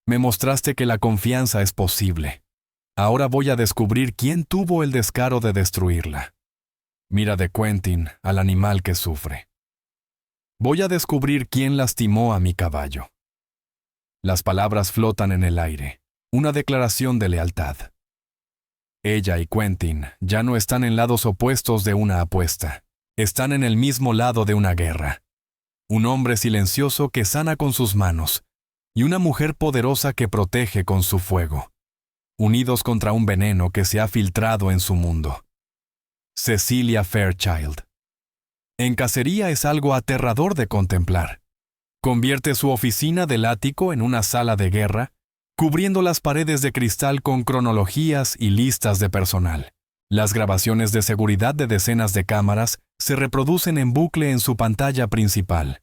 «Me mostraste que la confianza es posible. Ahora voy a descubrir quién tuvo el descaro de destruirla». Mira de Quentin al animal que sufre. «Voy a descubrir quién lastimó a mi caballo». Las palabras flotan en el aire, una declaración de lealtad. Ella y Quentin ya no están en lados opuestos de una apuesta. Están en el mismo lado de una guerra. Un hombre silencioso que sana con sus manos y una mujer poderosa que protege con su fuego. Unidos contra un veneno que se ha filtrado en su mundo. Cecilia Fairchild. En cacería es algo aterrador de contemplar. Convierte su oficina del ático en una sala de guerra, cubriendo las paredes de cristal con cronologías y listas de personal. Las grabaciones de seguridad de decenas de cámaras se reproducen en bucle en su pantalla principal.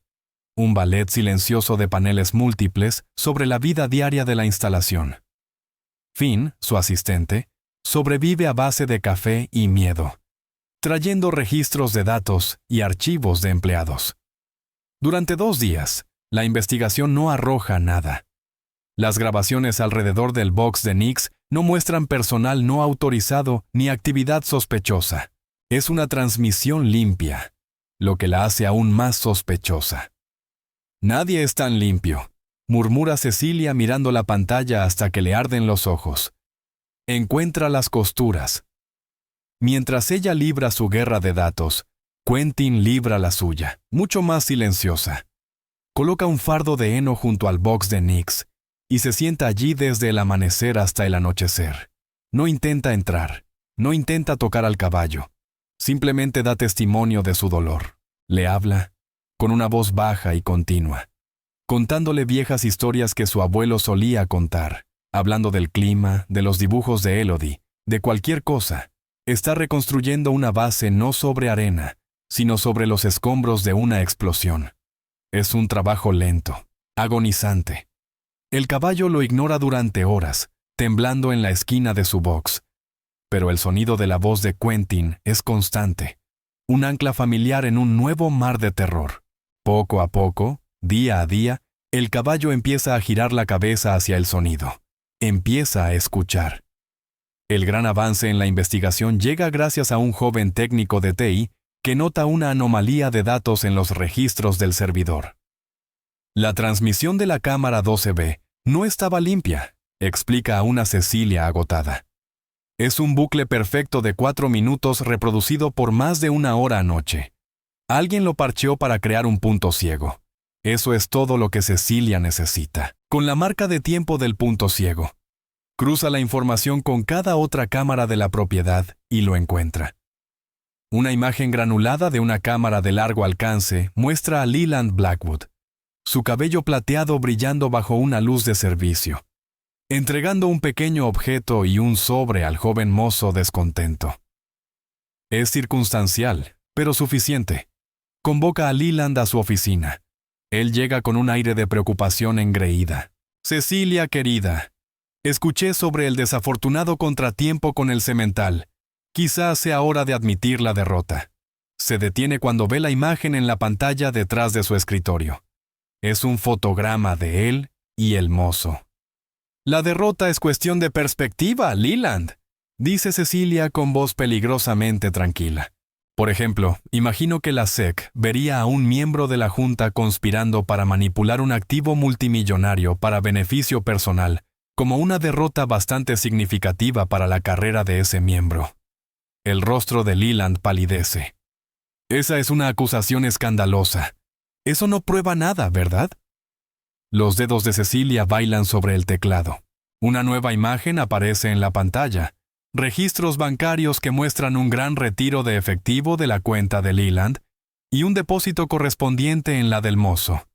Un ballet silencioso de paneles múltiples sobre la vida diaria de la instalación. Finn, su asistente, sobrevive a base de café y miedo, trayendo registros de datos y archivos de empleados. Durante 2 días, la investigación no arroja nada. Las grabaciones alrededor del box de Nix no muestran personal no autorizado ni actividad sospechosa. Es una transmisión limpia, lo que la hace aún más sospechosa. «Nadie es tan limpio», murmura Cecilia mirando la pantalla hasta que le arden los ojos. Encuentra las costuras. Mientras ella libra su guerra de datos, Quentin libra la suya, mucho más silenciosa. Coloca un fardo de heno junto al box de Nix y se sienta allí desde el amanecer hasta el anochecer. No intenta entrar, no intenta tocar al caballo. Simplemente da testimonio de su dolor. Le habla, con una voz baja y continua, contándole viejas historias que su abuelo solía contar, hablando del clima, de los dibujos de Elodie, de cualquier cosa. Está reconstruyendo una base no sobre arena, sino sobre los escombros de una explosión. Es un trabajo lento, agonizante. El caballo lo ignora durante horas, temblando en la esquina de su box. Pero el sonido de la voz de Quentin es constante, un ancla familiar en un nuevo mar de terror. Poco a poco, día a día, el caballo empieza a girar la cabeza hacia el sonido. Empieza a escuchar. El gran avance en la investigación llega gracias a un joven técnico de TI que nota una anomalía de datos en los registros del servidor. La transmisión de la cámara 12B no estaba limpia, explica a una Cecilia agotada. Es un bucle perfecto de 4 minutos reproducido por más de 1 hora anoche. Alguien lo parcheó para crear un punto ciego. Eso es todo lo que Cecilia necesita. Con la marca de tiempo del punto ciego, cruza la información con cada otra cámara de la propiedad y lo encuentra. Una imagen granulada de una cámara de largo alcance muestra a Leland Blackwood, su cabello plateado brillando bajo una luz de servicio, entregando un pequeño objeto y un sobre al joven mozo descontento. Es circunstancial, pero suficiente. Convoca a Leland a su oficina. Él llega con un aire de preocupación engreída. «Cecilia, querida, escuché sobre el desafortunado contratiempo con el semental. Quizás sea hora de admitir la derrota». Se detiene cuando ve la imagen en la pantalla detrás de su escritorio. Es un fotograma de él y el mozo. «La derrota es cuestión de perspectiva, Leland», dice Cecilia con voz peligrosamente tranquila. Por ejemplo, imagino que la SEC vería a un miembro de la Junta conspirando para manipular un activo multimillonario para beneficio personal, como una derrota bastante significativa para la carrera de ese miembro. El rostro de Leland palidece. «Esa es una acusación escandalosa. Eso no prueba nada, ¿verdad?» Los dedos de Cecilia bailan sobre el teclado. Una nueva imagen aparece en la pantalla. Registros bancarios que muestran un gran retiro de efectivo de la cuenta de Leland y un depósito correspondiente en la del mozo.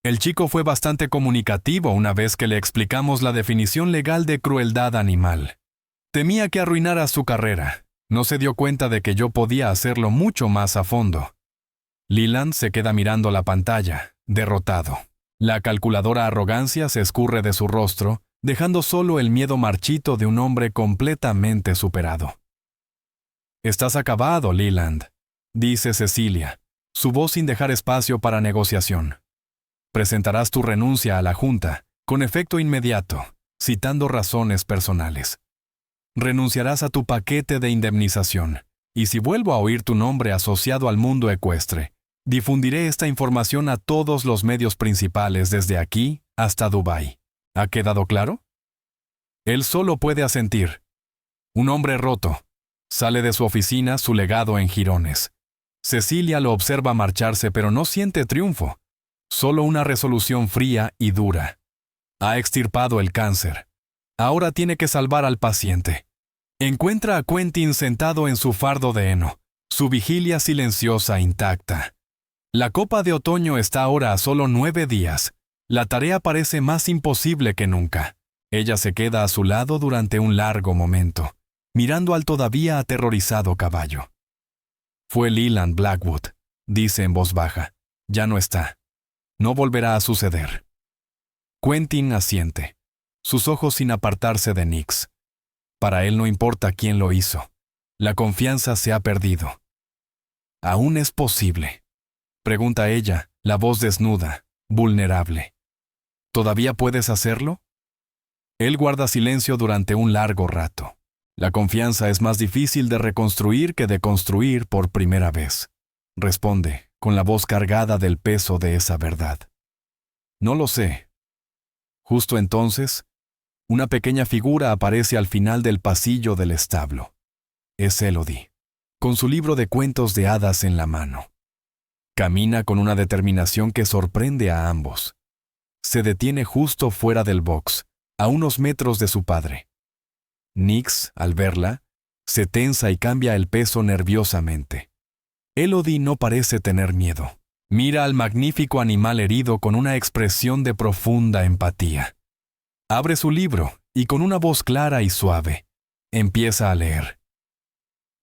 El chico fue bastante comunicativo una vez que le explicamos la definición legal de crueldad animal. Temía que arruinara su carrera. No se dio cuenta de que yo podía hacerlo mucho más a fondo. Leland se queda mirando la pantalla, derrotado. La calculadora arrogancia se escurre de su rostro, dejando solo el miedo marchito de un hombre completamente superado. «Estás acabado, Leland», dice Cecilia, su voz sin dejar espacio para negociación. «Presentarás tu renuncia a la Junta, con efecto inmediato, citando razones personales. Renunciarás a tu paquete de indemnización, y si vuelvo a oír tu nombre asociado al mundo ecuestre, difundiré esta información a todos los medios principales desde aquí hasta Dubái. ¿Ha quedado claro?» Él solo puede asentir. Un hombre roto. Sale de su oficina su legado en jirones. Cecilia lo observa marcharse, pero no siente triunfo. Solo una resolución fría y dura. Ha extirpado el cáncer. Ahora tiene que salvar al paciente. Encuentra a Quentin sentado en su fardo de heno, su vigilia silenciosa intacta. La copa de otoño está ahora a solo 9 días. La tarea parece más imposible que nunca. Ella se queda a su lado durante un largo momento, mirando al todavía aterrorizado caballo. «Fue Leland Blackwood», dice en voz baja. «Ya no está. No volverá a suceder». Quentin asiente, sus ojos sin apartarse de Nix. Para él no importa quién lo hizo. La confianza se ha perdido. «¿Aún es posible?», pregunta ella, la voz desnuda, vulnerable. «¿Todavía puedes hacerlo?». Él guarda silencio durante un largo rato. La confianza es más difícil de reconstruir que de construir por primera vez. Responde, con la voz cargada del peso de esa verdad. «No lo sé». Justo entonces, una pequeña figura aparece al final del pasillo del establo. Es Elodie, con su libro de cuentos de hadas en la mano. Camina con una determinación que sorprende a ambos. Se detiene justo fuera del box, a unos metros de su padre. Nix, al verla, se tensa y cambia el peso nerviosamente. Elodie no parece tener miedo. Mira al magnífico animal herido con una expresión de profunda empatía. Abre su libro y con una voz clara y suave, empieza a leer.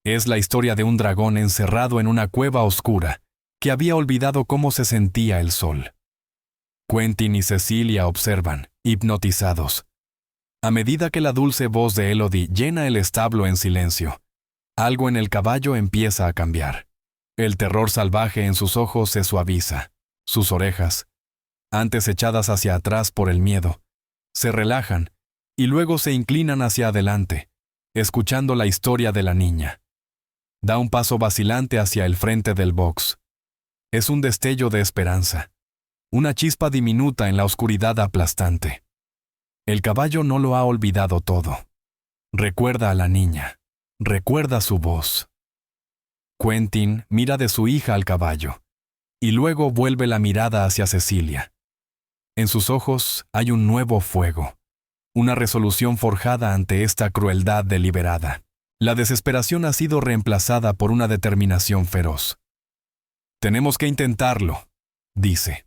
Es la historia de un dragón encerrado en una cueva oscura que había olvidado cómo se sentía el sol. Quentin y Cecilia observan, hipnotizados. A medida que la dulce voz de Elodie llena el establo en silencio, algo en el caballo empieza a cambiar. El terror salvaje en sus ojos se suaviza. Sus orejas, antes echadas hacia atrás por el miedo, se relajan y luego se inclinan hacia adelante, escuchando la historia de la niña. Da un paso vacilante hacia el frente del box. Es un destello de esperanza, una chispa diminuta en la oscuridad aplastante. El caballo no lo ha olvidado todo. Recuerda a la niña, recuerda su voz. Quentin mira de su hija al caballo, y luego vuelve la mirada hacia Cecilia. En sus ojos hay un nuevo fuego, una resolución forjada ante esta crueldad deliberada. La desesperación ha sido reemplazada por una determinación feroz. «Tenemos que intentarlo», dice.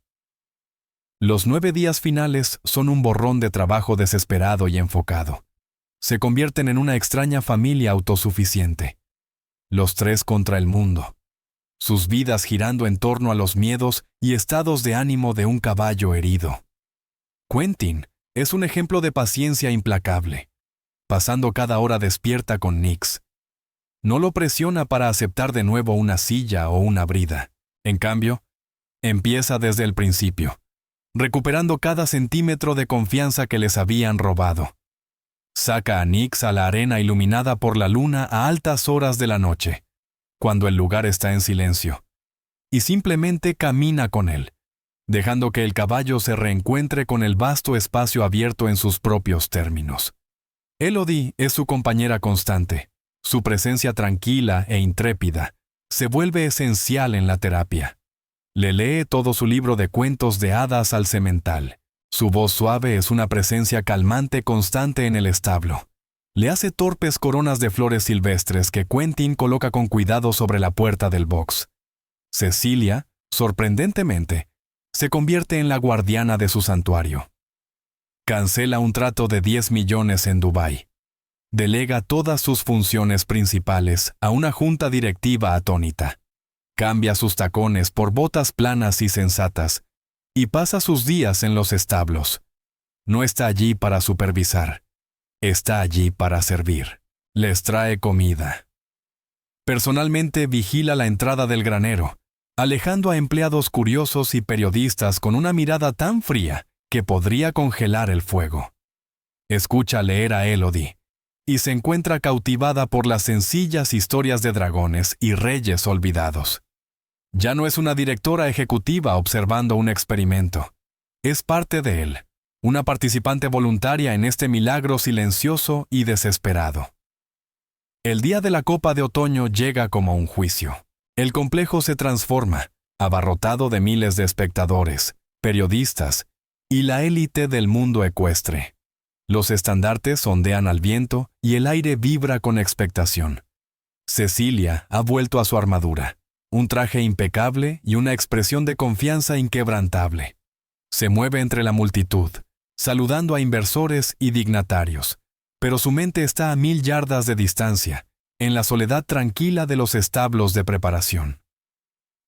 Los 9 días finales son un borrón de trabajo desesperado y enfocado. Se convierten en una extraña familia autosuficiente. Los 3 contra el mundo. Sus vidas girando en torno a los miedos y estados de ánimo de un caballo herido. Quentin es un ejemplo de paciencia implacable, pasando cada hora despierta con Nix. No lo presiona para aceptar de nuevo una silla o una brida. En cambio, empieza desde el principio, recuperando cada centímetro de confianza que les habían robado. Saca a Nix a la arena iluminada por la luna a altas horas de la noche, cuando el lugar está en silencio, y simplemente camina con él, dejando que el caballo se reencuentre con el vasto espacio abierto en sus propios términos. Elodie es su compañera constante. Su presencia tranquila e intrépida se vuelve esencial en la terapia. Le lee todo su libro de cuentos de hadas al semental. Su voz suave es una presencia calmante constante en el establo. Le hace torpes coronas de flores silvestres que Quentin coloca con cuidado sobre la puerta del box. Cecilia, sorprendentemente, se convierte en la guardiana de su santuario. Cancela un trato de 10 millones en Dubái. Delega todas sus funciones principales a una junta directiva atónita. Cambia sus tacones por botas planas y sensatas, y pasa sus días en los establos. No está allí para supervisar, está allí para servir. Les trae comida. Personalmente vigila la entrada del granero, alejando a empleados curiosos y periodistas con una mirada tan fría que podría congelar el fuego. Escucha leer a Elodie, y se encuentra cautivada por las sencillas historias de dragones y reyes olvidados. Ya no es una directora ejecutiva observando un experimento. Es parte de él, una participante voluntaria en este milagro silencioso y desesperado. El día de la Copa de Otoño llega como un juicio. El complejo se transforma, abarrotado de miles de espectadores, periodistas y la élite del mundo ecuestre. Los estandartes ondean al viento y el aire vibra con expectación. Cecilia ha vuelto a su armadura, un traje impecable y una expresión de confianza inquebrantable. Se mueve entre la multitud, saludando a inversores y dignatarios, pero su mente está a 1000 yardas de distancia, en la soledad tranquila de los establos de preparación.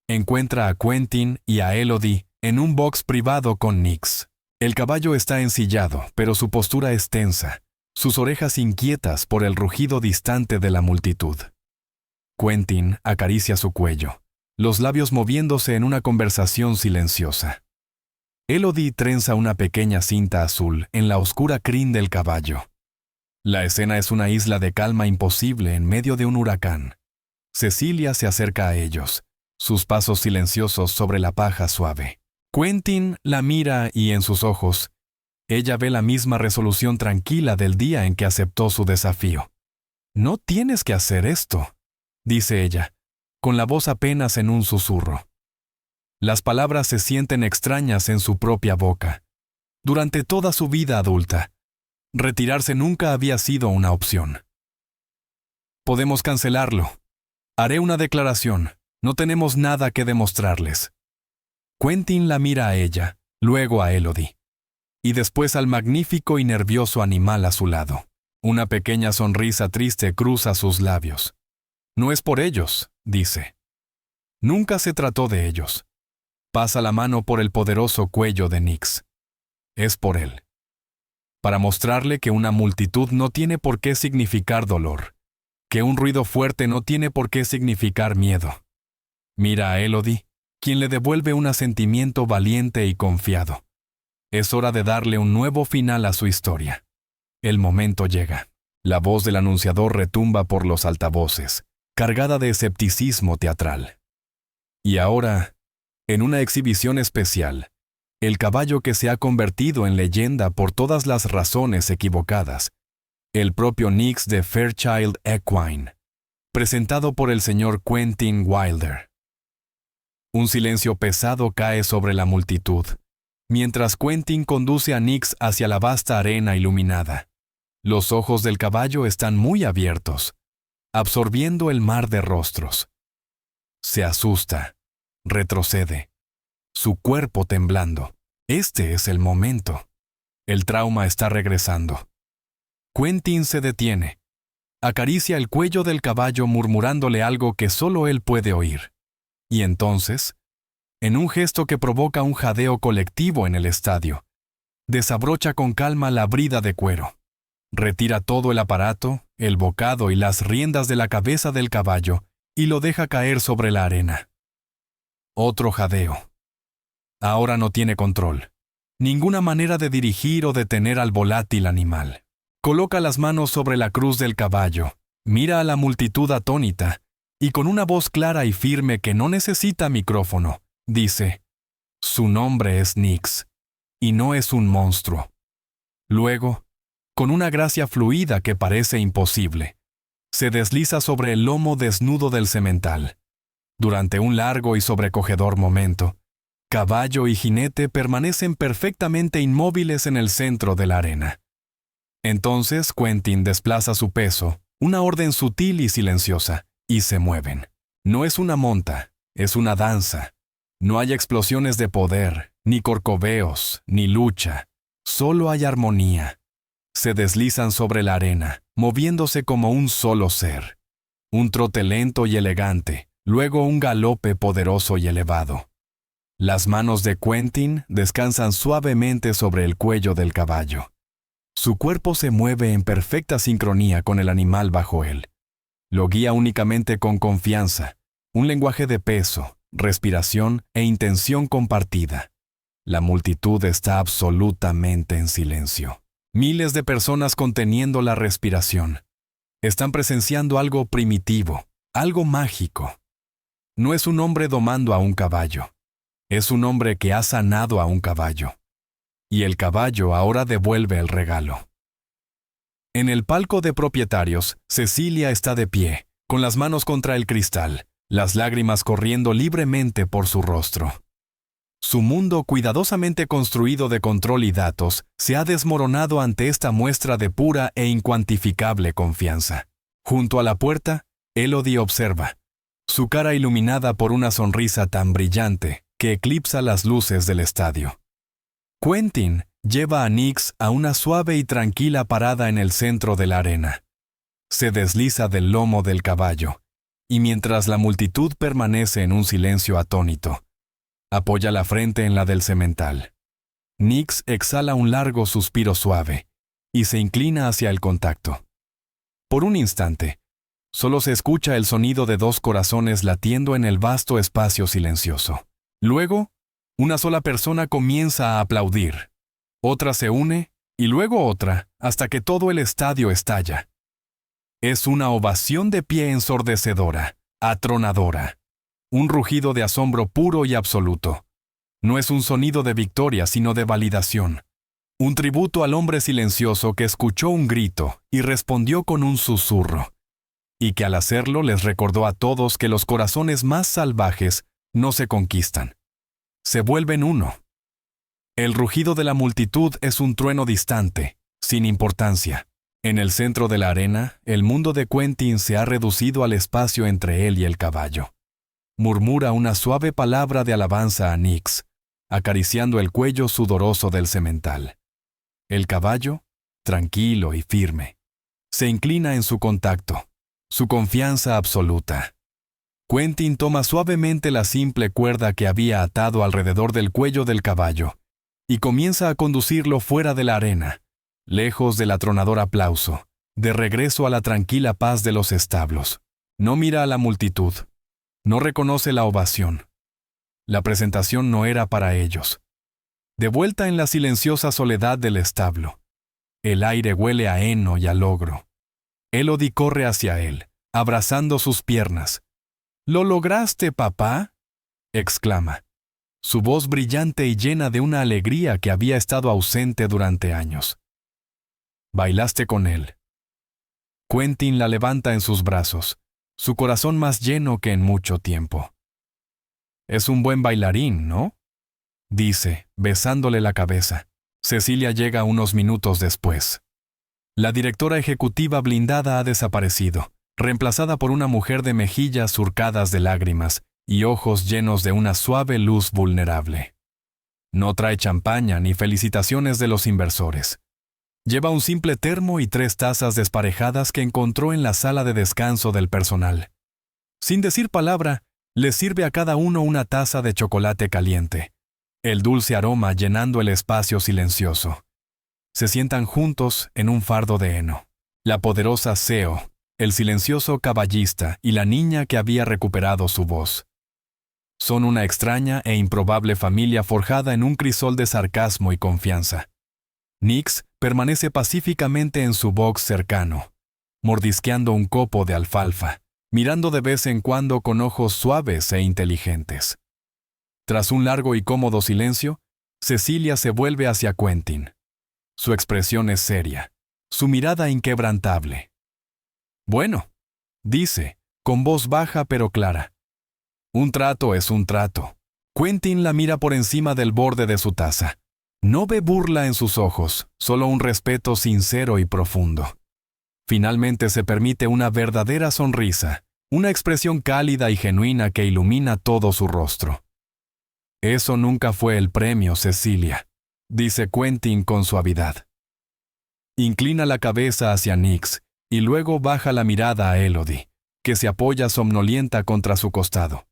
Encuentra a Quentin y a Elodie en un box privado con Nyx. El caballo está ensillado, pero su postura es tensa, sus orejas inquietas por el rugido distante de la multitud. Quentin acaricia su cuello, los labios moviéndose en una conversación silenciosa. Elodie trenza una pequeña cinta azul en la oscura crin del caballo. La escena es una isla de calma imposible en medio de un huracán. Cecilia se acerca a ellos, sus pasos silenciosos sobre la paja suave. Quentin la mira y en sus ojos, ella ve la misma resolución tranquila del día en que aceptó su desafío. «No tienes que hacer esto», dice ella, con la voz apenas en un susurro. Las palabras se sienten extrañas en su propia boca. Durante toda su vida adulta, retirarse nunca había sido una opción. «Podemos cancelarlo. Haré una declaración. No tenemos nada que demostrarles». Quentin la mira a ella, luego a Elodie, y después al magnífico y nervioso animal a su lado. Una pequeña sonrisa triste cruza sus labios. «No es por ellos», dice. «Nunca se trató de ellos». Pasa la mano por el poderoso cuello de Nyx. Es por él. Para mostrarle que una multitud no tiene por qué significar dolor, que un ruido fuerte no tiene por qué significar miedo. Mira a Elodie, quien le devuelve un asentimiento valiente y confiado. Es hora de darle un nuevo final a su historia. El momento llega. La voz del anunciador retumba por los altavoces, cargada de escepticismo teatral. Y ahora, en una exhibición especial, el caballo que se ha convertido en leyenda por todas las razones equivocadas, el propio Nyx de Fairchild Equine, presentado por el señor Quentin Wilder. Un silencio pesado cae sobre la multitud, mientras Quentin conduce a Nyx hacia la vasta arena iluminada. Los ojos del caballo están muy abiertos, absorbiendo el mar de rostros. Se asusta, retrocede, su cuerpo temblando. Este es el momento. El trauma está regresando. Quentin se detiene, acaricia el cuello del caballo murmurándole algo que solo él puede oír. Y entonces, en un gesto que provoca un jadeo colectivo en el estadio, desabrocha con calma la brida de cuero. Retira todo el aparato, el bocado y las riendas de la cabeza del caballo y lo deja caer sobre la arena. Otro jadeo. Ahora no tiene control. Ninguna manera de dirigir o detener al volátil animal. Coloca las manos sobre la cruz del caballo, mira a la multitud atónita, y con una voz clara y firme que no necesita micrófono, dice: «Su nombre es Nyx, y no es un monstruo». Luego, con una gracia fluida que parece imposible, se desliza sobre el lomo desnudo del semental. Durante un largo y sobrecogedor momento, caballo y jinete permanecen perfectamente inmóviles en el centro de la arena. Entonces Quentin desplaza su peso, una orden sutil y silenciosa, y se mueven. No es una monta, es una danza. No hay explosiones de poder, Ni corcoveos, ni lucha, solo hay armonía. Se deslizan sobre la arena, moviéndose como un solo ser. Un trote lento y elegante, luego un galope poderoso y elevado. Las manos de Quentin descansan suavemente sobre el cuello del caballo. Su cuerpo se mueve en perfecta sincronía con el animal bajo él. Lo guía únicamente con confianza, un lenguaje de peso, respiración e intención compartida. La multitud está absolutamente en silencio. Miles de personas conteniendo la respiración. Están presenciando algo primitivo, algo mágico. No es un hombre domando a un caballo. Es un hombre que ha sanado a un caballo. Y el caballo ahora devuelve el regalo. En el palco de propietarios, Cecilia está de pie, con las manos contra el cristal, las lágrimas corriendo libremente por su rostro. Su mundo cuidadosamente construido de control y datos se ha desmoronado ante esta muestra de pura e incuantificable confianza. Junto a la puerta, Elodie observa, su cara iluminada por una sonrisa tan brillante que eclipsa las luces del estadio. Quentin lleva a Nix a una suave y tranquila parada en el centro de la arena. Se desliza del lomo del caballo, y mientras la multitud permanece en un silencio atónito, apoya la frente en la del semental. Nix exhala un largo suspiro suave y se inclina hacia el contacto. Por un instante, solo se escucha el sonido de dos corazones latiendo en el vasto espacio silencioso. Luego, una sola persona comienza a aplaudir. Otra se une, y luego otra, hasta que todo el estadio estalla. Es una ovación de pie ensordecedora, atronadora. Un rugido de asombro puro y absoluto. No es un sonido de victoria, sino de validación. Un tributo al hombre silencioso que escuchó un grito y respondió con un susurro. Y que al hacerlo les recordó a todos que los corazones más salvajes no se conquistan. Se vuelven uno. El rugido de la multitud es un trueno distante, sin importancia. En el centro de la arena, el mundo de Quentin se ha reducido al espacio entre él y el caballo. Murmura una suave palabra de alabanza a Nix, acariciando el cuello sudoroso del semental. El caballo, tranquilo y firme, se inclina en su contacto, su confianza absoluta. Quentin toma suavemente la simple cuerda que había atado alrededor del cuello del caballo y comienza a conducirlo fuera de la arena, lejos del atronador aplauso, de regreso a la tranquila paz de los establos. No mira a la multitud. No reconoce la ovación. La presentación no era para ellos. De vuelta en la silenciosa soledad del establo, el aire huele a heno y a logro. Elodie corre hacia él, abrazando sus piernas. «¿Lo lograste, papá?», exclama. Su voz brillante y llena de una alegría que había estado ausente durante años. «Bailaste con él». Quentin la levanta en sus brazos, su corazón más lleno que en mucho tiempo. «Es un buen bailarín, ¿no?», dice, besándole la cabeza. Cecilia llega unos minutos después. La directora ejecutiva blindada ha desaparecido, reemplazada por una mujer de mejillas surcadas de lágrimas y ojos llenos de una suave luz vulnerable. No trae champaña ni felicitaciones de los inversores. Lleva un simple termo y 3 tazas desparejadas que encontró en la sala de descanso del personal. Sin decir palabra, les sirve a cada uno una taza de chocolate caliente, el dulce aroma llenando el espacio silencioso. Se sientan juntos en un fardo de heno. La poderosa Seo, el silencioso caballista y la niña que había recuperado su voz. Son una extraña e improbable familia forjada en un crisol de sarcasmo y confianza. Nix permanece pacíficamente en su box cercano, mordisqueando un copo de alfalfa, mirando de vez en cuando con ojos suaves e inteligentes. Tras un largo y cómodo silencio, Cecilia se vuelve hacia Quentin. Su expresión es seria, su mirada inquebrantable. «Bueno», dice, con voz baja pero clara. «Un trato es un trato». Quentin la mira por encima del borde de su taza. No ve burla en sus ojos, solo un respeto sincero y profundo. Finalmente se permite una verdadera sonrisa, una expresión cálida y genuina que ilumina todo su rostro. Eso nunca fue el premio, Cecilia, dice Quentin con suavidad. Inclina la cabeza hacia Nix y luego baja la mirada a Elodie, que se apoya somnolienta contra su costado.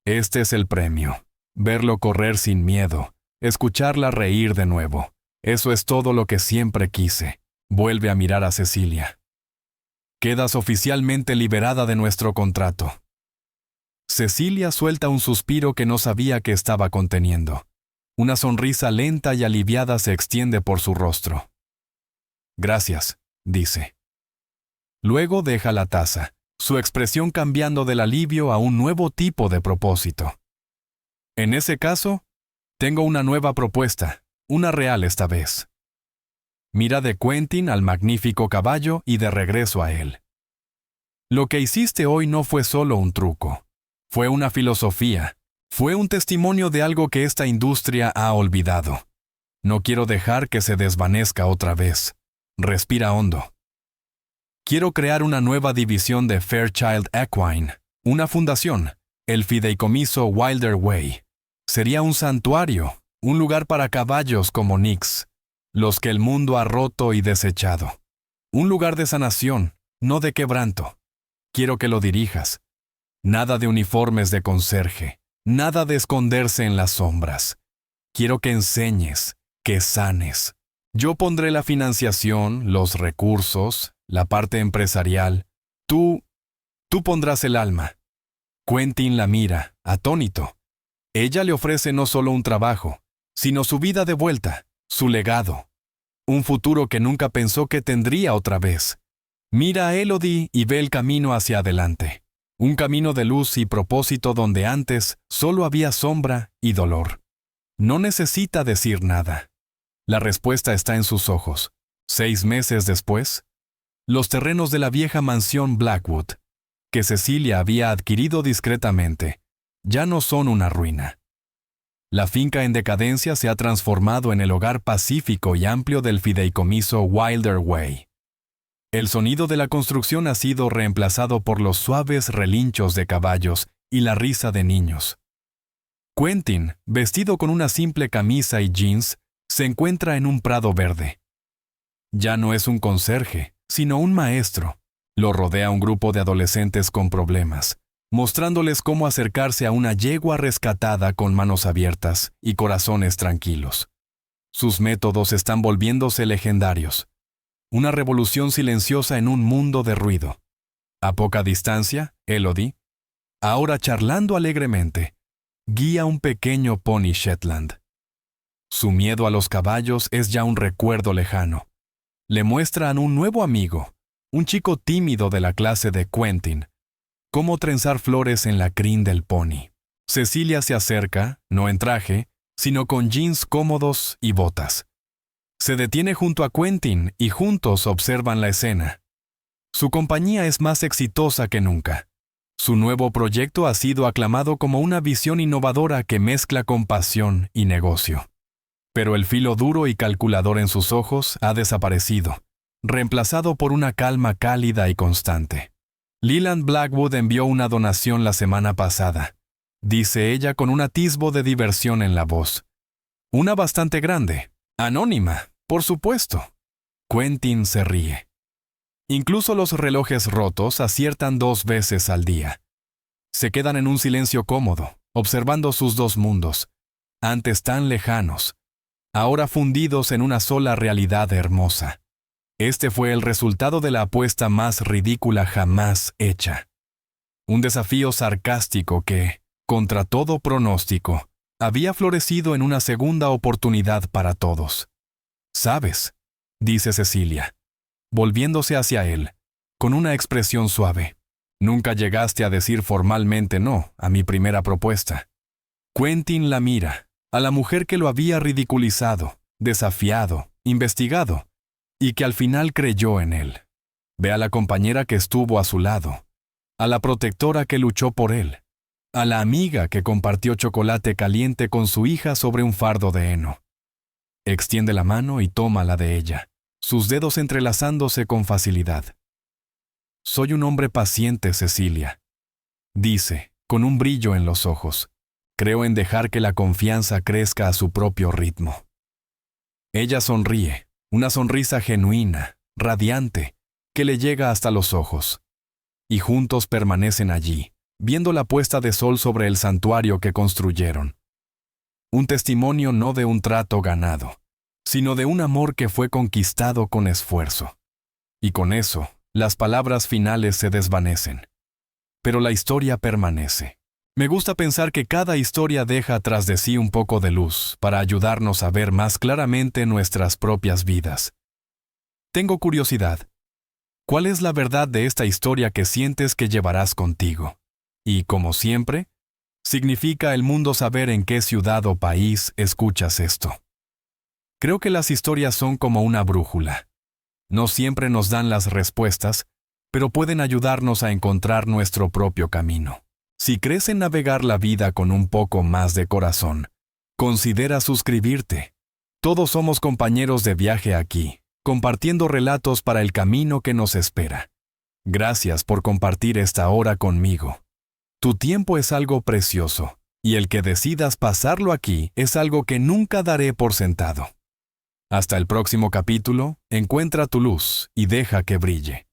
Este es el premio. Verlo correr sin miedo, escucharla reír de nuevo. Eso es todo lo que siempre quise. Vuelve a mirar a Cecilia. Quedas oficialmente liberada de nuestro contrato. Cecilia suelta un suspiro que no sabía que estaba conteniendo. Una sonrisa lenta y aliviada se extiende por su rostro. Gracias, dice. Luego deja la taza, su expresión cambiando del alivio a un nuevo tipo de propósito. En ese caso, tengo una nueva propuesta, una real esta vez. Mira de Quentin al magnífico caballo y de regreso a él. Lo que hiciste hoy no fue solo un truco, fue una filosofía, fue un testimonio de algo que esta industria ha olvidado. No quiero dejar que se desvanezca otra vez. Respira hondo. Quiero crear una nueva división de Fairchild Equine, una fundación, el fideicomiso Wilder Way. Sería un santuario, un lugar para caballos como Nix, los que el mundo ha roto y desechado. Un lugar de sanación, no de quebranto. Quiero que lo dirijas. Nada de uniformes de conserje, nada de esconderse en las sombras. Quiero que enseñes, que sanes. Yo pondré la financiación, los recursos, la parte empresarial. Tú pondrás el alma. Quentin la mira, atónito. Ella le ofrece no solo un trabajo, sino su vida de vuelta, su legado. Un futuro que nunca pensó que tendría otra vez. Mira a Elodie y ve el camino hacia adelante. Un camino de luz y propósito donde antes solo había sombra y dolor. No necesita decir nada. La respuesta está en sus ojos. 6 meses después, los terrenos de la vieja mansión Blackwood, que Cecilia había adquirido discretamente, ya no son una ruina. La finca en decadencia se ha transformado en el hogar pacífico y amplio del fideicomiso Wilder Way. El sonido de la construcción ha sido reemplazado por los suaves relinchos de caballos y la risa de niños. Quentin, vestido con una simple camisa y jeans, se encuentra en un prado verde. Ya no es un conserje, sino un maestro. Lo rodea un grupo de adolescentes con problemas, mostrándoles cómo acercarse a una yegua rescatada con manos abiertas y corazones tranquilos. Sus métodos están volviéndose legendarios. Una revolución silenciosa en un mundo de ruido. A poca distancia, Elodie, ahora charlando alegremente, guía un pequeño pony Shetland. Su miedo a los caballos es ya un recuerdo lejano. Le muestran un nuevo amigo, un chico tímido de la clase de Quentin, cómo trenzar flores en la crin del pony. Cecilia se acerca, no en traje, sino con jeans cómodos y botas. Se detiene junto a Quentin y juntos observan la escena. Su compañía es más exitosa que nunca. Su nuevo proyecto ha sido aclamado como una visión innovadora que mezcla compasión y negocio. Pero el filo duro y calculador en sus ojos ha desaparecido, reemplazado por una calma cálida y constante. Leland Blackwood envió una donación la semana pasada, dice ella con un atisbo de diversión en la voz. Una bastante grande, anónima, por supuesto. Quentin se ríe. Incluso los relojes rotos aciertan 2 veces al día. Se quedan en un silencio cómodo, observando sus 2 mundos, antes tan lejanos, ahora fundidos en una sola realidad hermosa. Este fue el resultado de la apuesta más ridícula jamás hecha. Un desafío sarcástico que, contra todo pronóstico, había florecido en una segunda oportunidad para todos. «¿Sabes?», dice Cecilia, volviéndose hacia él, con una expresión suave. «Nunca llegaste a decir formalmente no a mi primera propuesta». Quentin la mira, a la mujer que lo había ridiculizado, desafiado, investigado, y que al final creyó en él. Ve a la compañera que estuvo a su lado, a la protectora que luchó por él, a la amiga que compartió chocolate caliente con su hija sobre un fardo de heno. Extiende la mano y toma la de ella, sus dedos entrelazándose con facilidad. «Soy un hombre paciente, Cecilia», dice, con un brillo en los ojos. Creo en dejar que la confianza crezca a su propio ritmo. Ella sonríe, una sonrisa genuina, radiante, que le llega hasta los ojos. Y juntos permanecen allí, viendo la puesta de sol sobre el santuario que construyeron. Un testimonio no de un trato ganado, sino de un amor que fue conquistado con esfuerzo. Y con eso, las palabras finales se desvanecen. Pero la historia permanece. Me gusta pensar que cada historia deja tras de sí un poco de luz para ayudarnos a ver más claramente nuestras propias vidas. Tengo curiosidad. ¿Cuál es la verdad de esta historia que sientes que llevarás contigo? Y, como siempre, significa el mundo saber en qué ciudad o país escuchas esto. Creo que las historias son como una brújula. No siempre nos dan las respuestas, pero pueden ayudarnos a encontrar nuestro propio camino. Si crees en navegar la vida con un poco más de corazón, considera suscribirte. Todos somos compañeros de viaje aquí, compartiendo relatos para el camino que nos espera. Gracias por compartir esta hora conmigo. Tu tiempo es algo precioso, y el que decidas pasarlo aquí es algo que nunca daré por sentado. Hasta el próximo capítulo, encuentra tu luz y deja que brille.